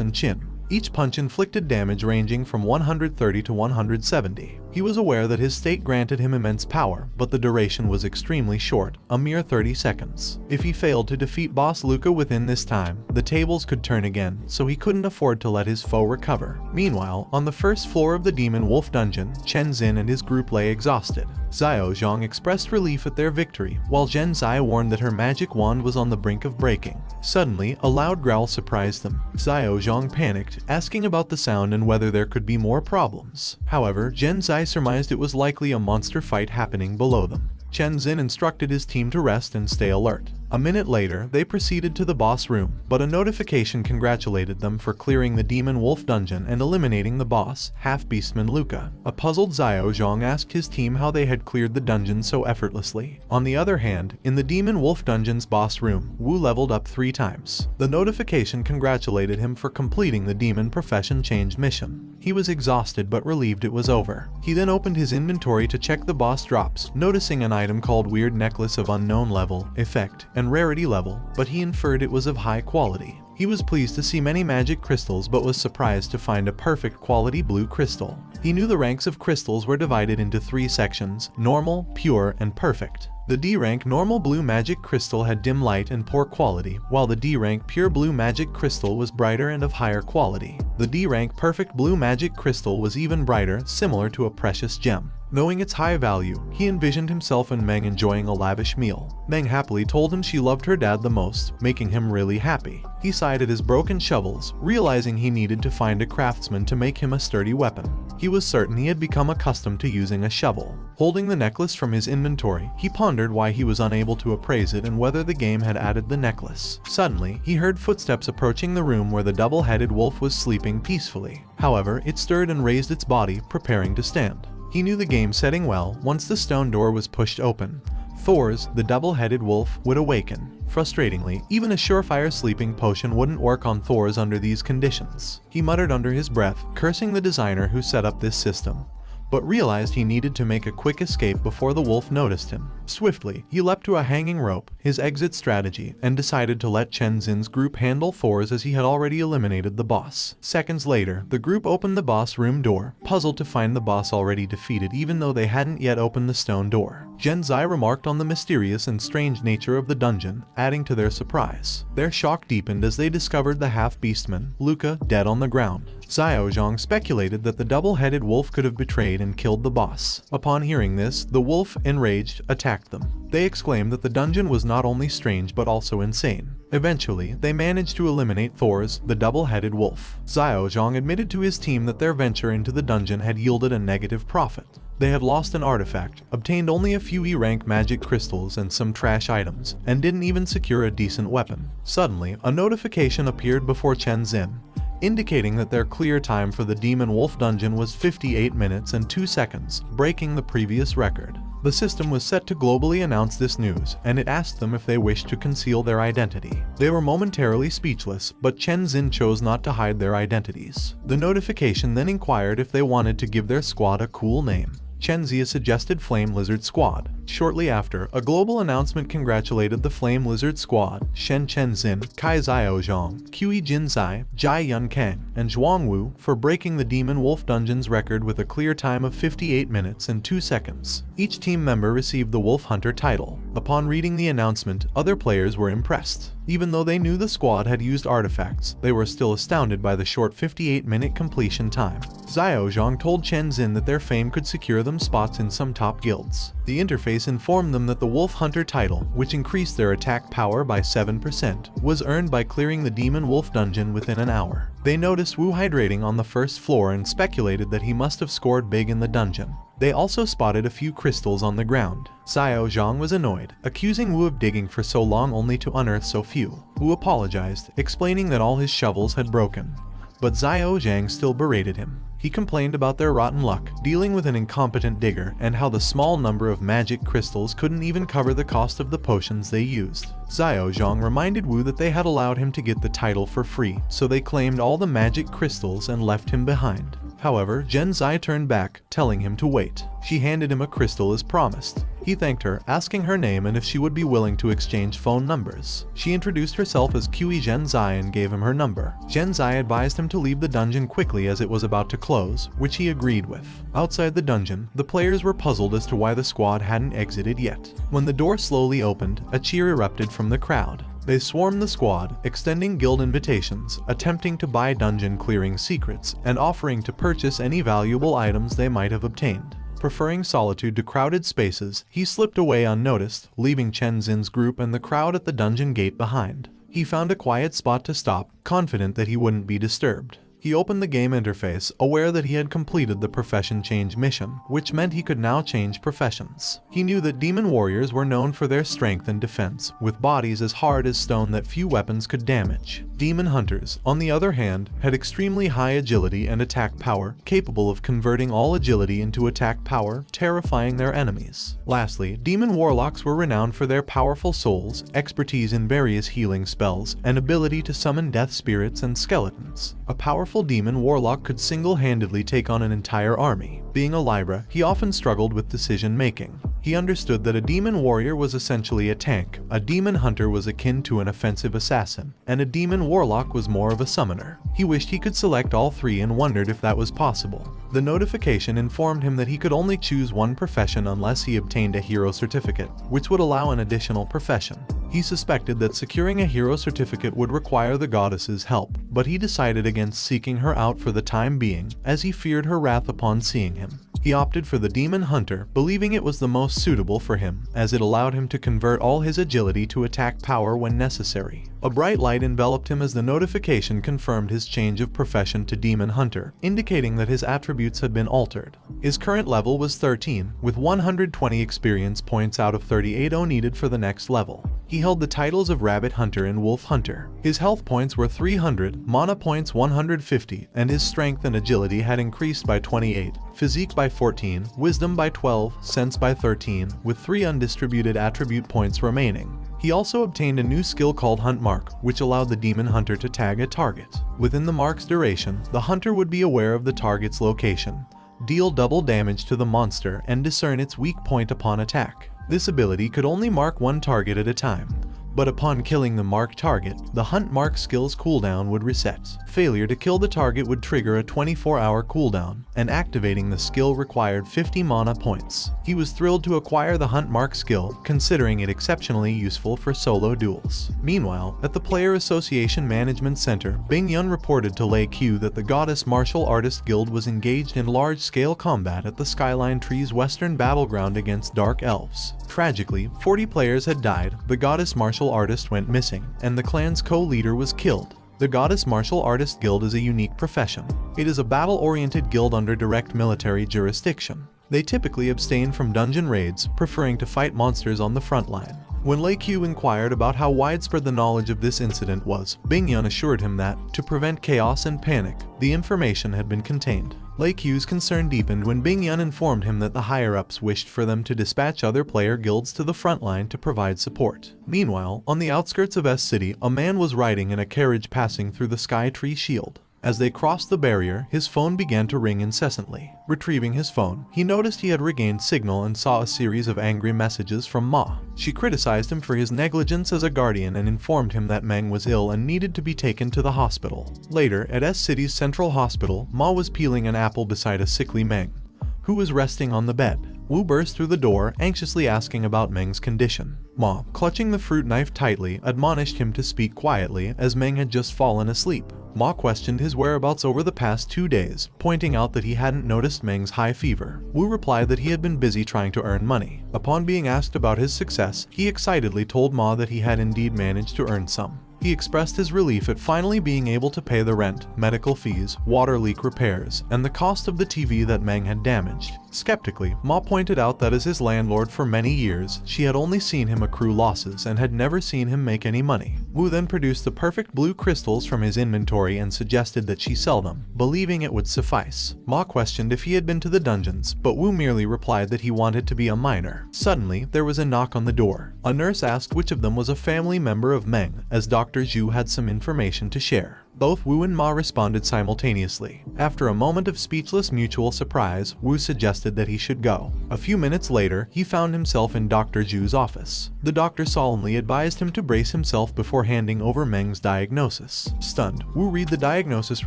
and chin. Each punch inflicted damage ranging from 130 to 170. He was aware that his state granted him immense power, but the duration was extremely short, a mere 30 seconds. If he failed to defeat Boss Luca within this time, the tables could turn again, so he couldn't afford to let his foe recover. Meanwhile, on the first floor of the Demon Wolf dungeon, Chen Xin and his group lay exhausted. Xiao Zhang expressed relief at their victory, while Zhen Zai warned that her magic wand was on the brink of breaking. Suddenly, a loud growl surprised them. Xiao Zhang panicked, asking about the sound and whether there could be more problems. However, Zhen Zai surmised it was likely a monster fight happening below them. Chen Xin instructed his team to rest and stay alert. A minute later, they proceeded to the boss room, but a notification congratulated them for clearing the Demon Wolf dungeon and eliminating the boss, Half-Beastman Luca. A puzzled Xiao Zhang asked his team how they had cleared the dungeon so effortlessly. On the other hand, in the Demon Wolf dungeon's boss room, Wu leveled up 3 times. The notification congratulated him for completing the Demon Profession Change mission. He was exhausted but relieved it was over. He then opened his inventory to check the boss drops, noticing an item called Weird Necklace of Unknown Level, Effect, and Rarity Level, but he inferred it was of high quality. He was pleased to see many magic crystals but was surprised to find a perfect quality blue crystal. He knew the ranks of crystals were divided into 3 sections: normal, pure, and perfect. The D-rank normal blue magic crystal had dim light and poor quality, while the D-rank pure blue magic crystal was brighter and of higher quality. The D-rank perfect blue magic crystal was even brighter, similar to a precious gem. Knowing its high value, he envisioned himself and Meng enjoying a lavish meal. Meng happily told him she loved her dad the most, making him really happy. He sighed at his broken shovels, realizing he needed to find a craftsman to make him a sturdy weapon. He was certain he had become accustomed to using a shovel. Holding the necklace from his inventory, he pondered why he was unable to appraise it and whether the game had added the necklace. Suddenly, he heard footsteps approaching the room where the double-headed wolf was sleeping peacefully. However, it stirred and raised its body, preparing to stand. He knew the game setting well. Once the stone door was pushed open, Thor's, the double-headed wolf, would awaken. Frustratingly, even a surefire sleeping potion wouldn't work on Thor's under these conditions. He muttered under his breath, cursing the designer who set up this system, but realized he needed to make a quick escape before the wolf noticed him. Swiftly, he leapt to a hanging rope, his exit strategy, and decided to let Chen Xin's group handle Thor's as he had already eliminated the boss. Seconds later, the group opened the boss room door, puzzled to find the boss already defeated even though they hadn't yet opened the stone door. Zhen Zai remarked on the mysterious and strange nature of the dungeon, adding to their surprise. Their shock deepened as they discovered the half-beastman, Luca, dead on the ground. Xiao Zhang speculated that the double-headed wolf could have betrayed and killed the boss. Upon hearing this, the wolf, enraged, attacked them. They exclaimed that the dungeon was not only strange but also insane. Eventually, they managed to eliminate Thor's, the double-headed wolf. Xiao Zhang admitted to his team that their venture into the dungeon had yielded a negative profit. They had lost an artifact, obtained only a few E-rank magic crystals and some trash items, and didn't even secure a decent weapon. Suddenly, a notification appeared before Chen Xin, indicating that their clear time for the Demon Wolf dungeon was 58 minutes and 2 seconds, breaking the previous record. The system was set to globally announce this news, and it asked them if they wished to conceal their identity. They were momentarily speechless, but Chen Xin chose not to hide their identities. The notification then inquired if they wanted to give their squad a cool name. Chen Xia suggested Flame Lizard Squad. Shortly after, a global announcement congratulated the Flame Lizard Squad, Shen Chen Xin, Kai Xiao Zhang, Qi Jin Zai, Jai Yun Kang, and Zhuang Wu for breaking the Demon Wolf Dungeon's record with a clear time of 58 minutes and 2 seconds. Each team member received the Wolf Hunter title. Upon reading the announcement, other players were impressed. Even though they knew the squad had used artifacts, they were still astounded by the short 58-minute completion time. Xiao Zhang told Chen Xin that their fame could secure them spots in some top guilds. The interface informed them that the Wolf Hunter title, which increased their attack power by 7%, was earned by clearing the Demon Wolf dungeon within an hour. They noticed Wu hydrating on the first floor and speculated that he must have scored big in the dungeon. They also spotted a few crystals on the ground. Xiao Zhang was annoyed, accusing Wu of digging for so long only to unearth so few. Wu apologized, explaining that all his shovels had broken, but Xiao Zhang still berated him. He complained about their rotten luck, dealing with an incompetent digger, and how the small number of magic crystals couldn't even cover the cost of the potions they used. Xiao Zhang reminded Wu that they had allowed him to get the title for free, so they claimed all the magic crystals and left him behind. However, Zhen Zai turned back, telling him to wait. She handed him a crystal as promised. He thanked her, asking her name and if she would be willing to exchange phone numbers. She introduced herself as Qi Zhen Zai and gave him her number. Zhen Zai advised him to leave the dungeon quickly as it was about to close, which he agreed with. Outside the dungeon, the players were puzzled as to why the squad hadn't exited yet. When the door slowly opened, a cheer erupted from the crowd. They swarmed the squad, extending guild invitations, attempting to buy dungeon clearing secrets, and offering to purchase any valuable items they might have obtained. Preferring solitude to crowded spaces, he slipped away unnoticed, leaving Chen Xin's group and the crowd at the dungeon gate behind. He found a quiet spot to stop, confident that he wouldn't be disturbed. He opened the game interface, aware that he had completed the profession change mission, which meant he could now change professions. He knew that demon warriors were known for their strength and defense, with bodies as hard as stone that few weapons could damage. Demon hunters, on the other hand, had extremely high agility and attack power, capable of converting all agility into attack power, terrifying their enemies. Lastly, demon warlocks were renowned for their powerful souls, expertise in various healing spells, and ability to summon death spirits and skeletons. A powerful demon warlock could single-handedly take on an entire army. Being a Libra, he often struggled with decision-making. He understood that a demon warrior was essentially a tank, a demon hunter was akin to an offensive assassin, and a demon warlock was more of a summoner. He wished he could select all three and wondered if that was possible. The notification informed him that he could only choose one profession unless he obtained a hero certificate, which would allow an additional profession. He suspected that securing a hero certificate would require the goddess's help, but he decided against seeking her out for the time being, as he feared her wrath upon seeing him. He opted for the Demon Hunter, believing it was the most suitable for him, as it allowed him to convert all his agility to attack power when necessary. A bright light enveloped him as the notification confirmed his change of profession to Demon Hunter, indicating that his attributes had been altered. His current level was 13, with 120 experience points out of 38 needed for the next level. He held the titles of Rabbit Hunter and Wolf Hunter. His health points were 300, mana points 150, and his strength and agility had increased by 28, physique by 14, wisdom by 12, sense by 13, with 3 undistributed attribute points remaining. He also obtained a new skill called Hunt Mark, which allowed the Demon Hunter to tag a target. Within the mark's duration, the hunter would be aware of the target's location, deal double damage to the monster, and discern its weak point upon attack. This ability could only mark one target at a time, but upon killing the marked target, the Hunt Mark skill's cooldown would reset. Failure to kill the target would trigger a 24-hour cooldown, and activating the skill required 50 mana points. He was thrilled to acquire the Hunt Mark skill, considering it exceptionally useful for solo duels. Meanwhile, at the Player Association Management Center, Bing Yun reported to Lei Q that the Goddess Martial Artist Guild was engaged in large-scale combat at the Skyline Tree's western battleground against Dark Elves. Tragically, 40 players had died, the Goddess Martial Artist went missing, and the clan's co-leader was killed. The Goddess Martial Artist Guild is a unique profession. It is a battle-oriented guild under direct military jurisdiction. They typically abstain from dungeon raids, preferring to fight monsters on the front line. When Lei Q inquired about how widespread the knowledge of this incident was, Bing Yun assured him that, to prevent chaos and panic, the information had been contained. Lei Q's concern deepened when Bing Yun informed him that the higher-ups wished for them to dispatch other player guilds to the front line to provide support. Meanwhile, on the outskirts of S City, a man was riding in a carriage passing through the Sky Tree Shield. As they crossed the barrier, his phone began to ring incessantly. Retrieving his phone, he noticed he had regained signal and saw a series of angry messages from Ma. She criticized him for his negligence as a guardian and informed him that Meng was ill and needed to be taken to the hospital. Later, at S City's Central Hospital, Ma was peeling an apple beside a sickly Meng, who was resting on the bed. Wu burst through the door, anxiously asking about Meng's condition. Ma, clutching the fruit knife tightly, admonished him to speak quietly as Meng had just fallen asleep. Ma questioned his whereabouts over the past 2 days, pointing out that he hadn't noticed Meng's high fever. Wu replied that he had been busy trying to earn money. Upon being asked about his success, he excitedly told Ma that he had indeed managed to earn some. He expressed his relief at finally being able to pay the rent, medical fees, water leak repairs, and the cost of the TV that Meng had damaged. Skeptically, Ma pointed out that as his landlord for many years, she had only seen him accrue losses and had never seen him make any money. Wu then produced the perfect blue crystals from his inventory and suggested that she sell them, believing it would suffice. Ma questioned if he had been to the dungeons, but Wu merely replied that he wanted to be a miner. Suddenly, there was a knock on the door. A nurse asked which of them was a family member of Meng, as Dr. Zhu had some information to share. Both Wu and Ma responded simultaneously. After a moment of speechless mutual surprise, Wu suggested that he should go. A few minutes later, he found himself in Dr. Zhu's office. The doctor solemnly advised him to brace himself before handing over Meng's diagnosis. Stunned, Wu read the diagnosis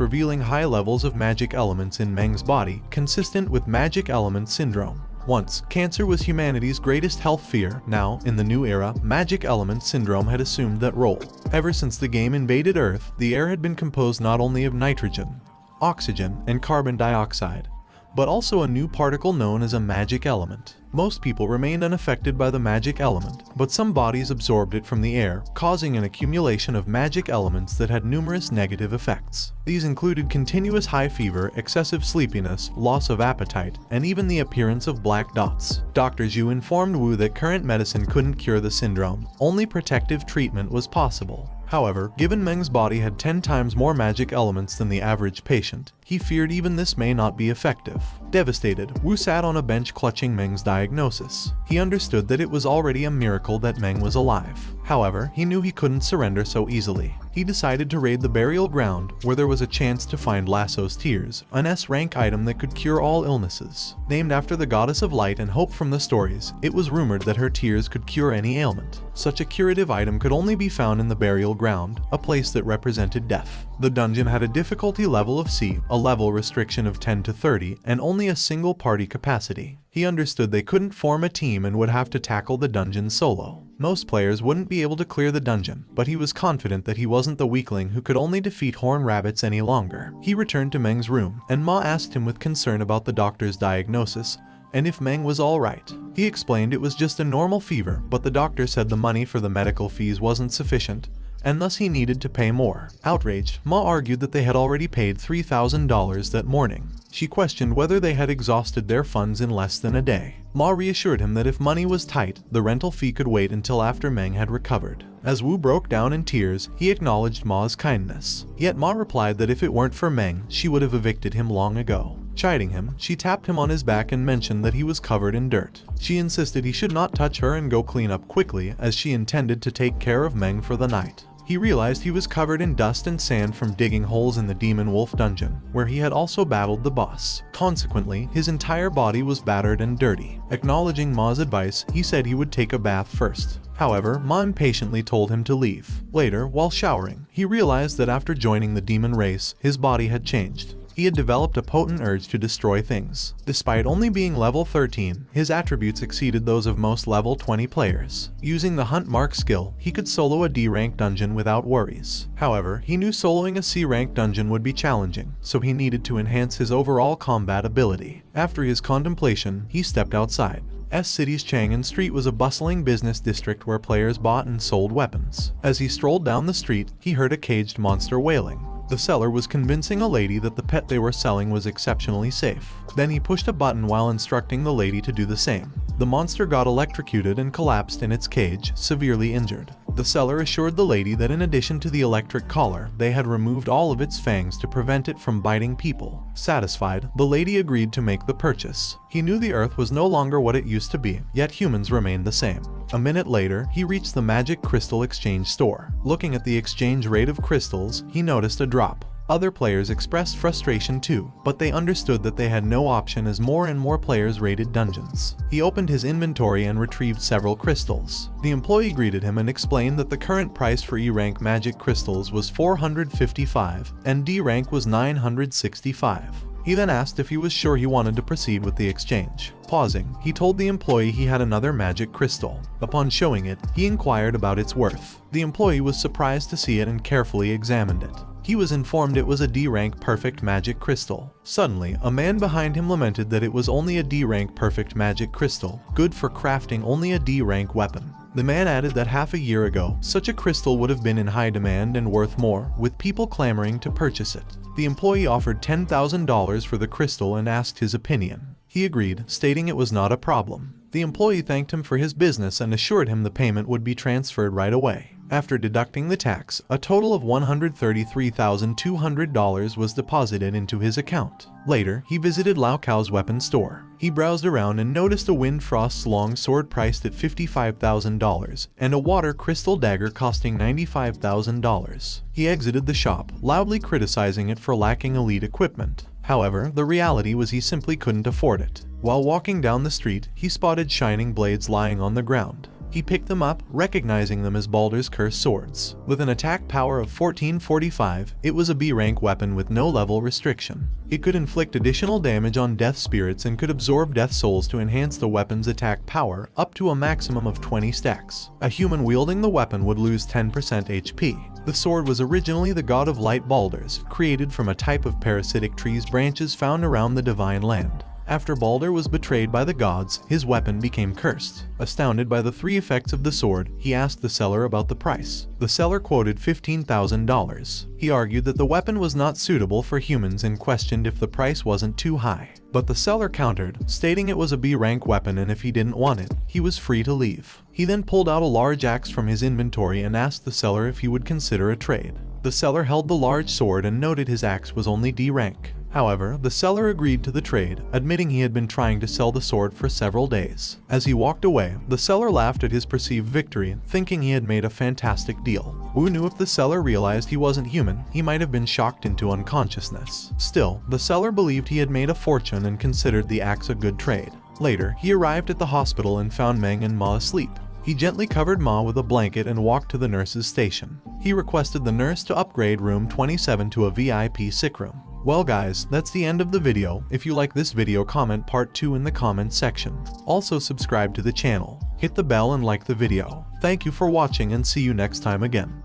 revealing high levels of magic elements in Meng's body, consistent with magic element syndrome. Once, cancer was humanity's greatest health fear. Now, in the new era, magic element syndrome had assumed that role. Ever since the game invaded Earth, the air had been composed not only of nitrogen, oxygen, and carbon dioxide, but also a new particle known as a magic element. Most people remained unaffected by the magic element, but some bodies absorbed it from the air, causing an accumulation of magic elements that had numerous negative effects. These included continuous high fever, excessive sleepiness, loss of appetite, and even the appearance of black dots. Dr. Zhu informed Wu that current medicine couldn't cure the syndrome, only protective treatment was possible. However, given Meng's body had 10 times more magic elements than the average patient, he feared even this may not be effective. Devastated, Wu sat on a bench clutching Meng's diagnosis. He understood that it was already a miracle that Meng was alive. However, he knew he couldn't surrender so easily. He decided to raid the burial ground, where there was a chance to find Lasso's Tears, an S-rank item that could cure all illnesses. Named after the goddess of light and hope from the stories, it was rumored that her tears could cure any ailment. Such a curative item could only be found in the burial ground, a place that represented death. The dungeon had a difficulty level of C, a level restriction of 10 to 30, and only a single party capacity. He understood they couldn't form a team and would have to tackle the dungeon solo. Most players wouldn't be able to clear the dungeon, but he was confident that he wasn't the weakling who could only defeat horn rabbits any longer. He returned to Meng's room, and Ma asked him with concern about the doctor's diagnosis, and if Meng was alright. He explained it was just a normal fever, but the doctor said the money for the medical fees wasn't sufficient, and thus he needed to pay more. Outraged, Ma argued that they had already paid $3,000 that morning. She questioned whether they had exhausted their funds in less than a day. Ma reassured him that if money was tight, the rental fee could wait until after Meng had recovered. As Wu broke down in tears, he acknowledged Ma's kindness. Yet Ma replied that if it weren't for Meng, she would have evicted him long ago. Chiding him, she tapped him on his back and mentioned that he was covered in dirt. She insisted he should not touch her and go clean up quickly, as she intended to take care of Meng for the night. He realized he was covered in dust and sand from digging holes in the Demon Wolf dungeon, where he had also battled the boss. Consequently, his entire body was battered and dirty. Acknowledging Ma's advice, he said he would take a bath first. However, Ma impatiently told him to leave. Later, while showering, he realized that after joining the demon race, his body had changed. He had developed a potent urge to destroy things. Despite only being level 13, his attributes exceeded those of most level 20 players. Using the Hunt Mark skill, he could solo a D-rank dungeon without worries. However, he knew soloing a C-rank dungeon would be challenging, so he needed to enhance his overall combat ability. After his contemplation, he stepped outside. S-City's Chang'an Street was a bustling business district where players bought and sold weapons. As he strolled down the street, he heard a caged monster wailing. The seller was convincing a lady that the pet they were selling was exceptionally safe. Then he pushed a button while instructing the lady to do the same. The monster got electrocuted and collapsed in its cage, severely injured. The seller assured the lady that in addition to the electric collar, they had removed all of its fangs to prevent it from biting people. Satisfied, the lady agreed to make the purchase. He knew the Earth was no longer what it used to be, yet humans remained the same. A minute later, he reached the Magic Crystal Exchange store. Looking at the exchange rate of crystals, he noticed a drop. Other players expressed frustration too, but they understood that they had no option as more and more players raided dungeons. He opened his inventory and retrieved several crystals. The employee greeted him and explained that the current price for E-rank magic crystals was 455 and D-rank was 965. He then asked if he was sure he wanted to proceed with the exchange. Pausing, he told the employee he had another magic crystal. Upon showing it, he inquired about its worth. The employee was surprised to see it and carefully examined it. He was informed it was a D-rank perfect magic crystal. Suddenly, a man behind him lamented that it was only a D-rank perfect magic crystal, good for crafting only a D-rank weapon. The man added that half a year ago, such a crystal would have been in high demand and worth more, with people clamoring to purchase it. The employee offered $10,000 for the crystal and asked his opinion. He agreed, stating it was not a problem. The employee thanked him for his business and assured him the payment would be transferred right away. After deducting the tax, a total of $133,200 was deposited into his account. Later, he visited Lau Kao's weapon store. He browsed around and noticed a Wind Frost's long sword priced at $55,000 and a water crystal dagger costing $95,000. He exited the shop, loudly criticizing it for lacking elite equipment. However, the reality was he simply couldn't afford it. While walking down the street, he spotted shining blades lying on the ground. He picked them up, recognizing them as Baldur's Curse swords. With an attack power of 1445, it was a B-rank weapon with no level restriction. It could inflict additional damage on death spirits and could absorb death souls to enhance the weapon's attack power up to a maximum of 20 stacks. A human wielding the weapon would lose 10% HP. The sword was originally the god of light Baldur's, created from a type of parasitic tree's branches found around the Divine Land. After Baldur was betrayed by the gods, his weapon became cursed. Astounded by the three effects of the sword, he asked the seller about the price. The seller quoted $15,000. He argued that the weapon was not suitable for humans and questioned if the price wasn't too high. But the seller countered, stating it was a B-rank weapon and if he didn't want it, he was free to leave. He then pulled out a large axe from his inventory and asked the seller if he would consider a trade. The seller held the large sword and noted his axe was only D rank. However, the seller agreed to the trade, admitting he had been trying to sell the sword for several days. As he walked away, the seller laughed at his perceived victory, thinking he had made a fantastic deal. Wu knew if the seller realized he wasn't human, he might have been shocked into unconsciousness. Still, the seller believed he had made a fortune and considered the axe a good trade. Later, he arrived at the hospital and found Meng and Ma asleep. He gently covered Ma with a blanket and walked to the nurse's station. He requested the nurse to upgrade room 27 to a VIP sick room. Well guys, that's the end of the video. If you like this video, comment part 2 in the comments section. Also subscribe to the channel, hit the bell and like the video. Thank you for watching and see you next time again.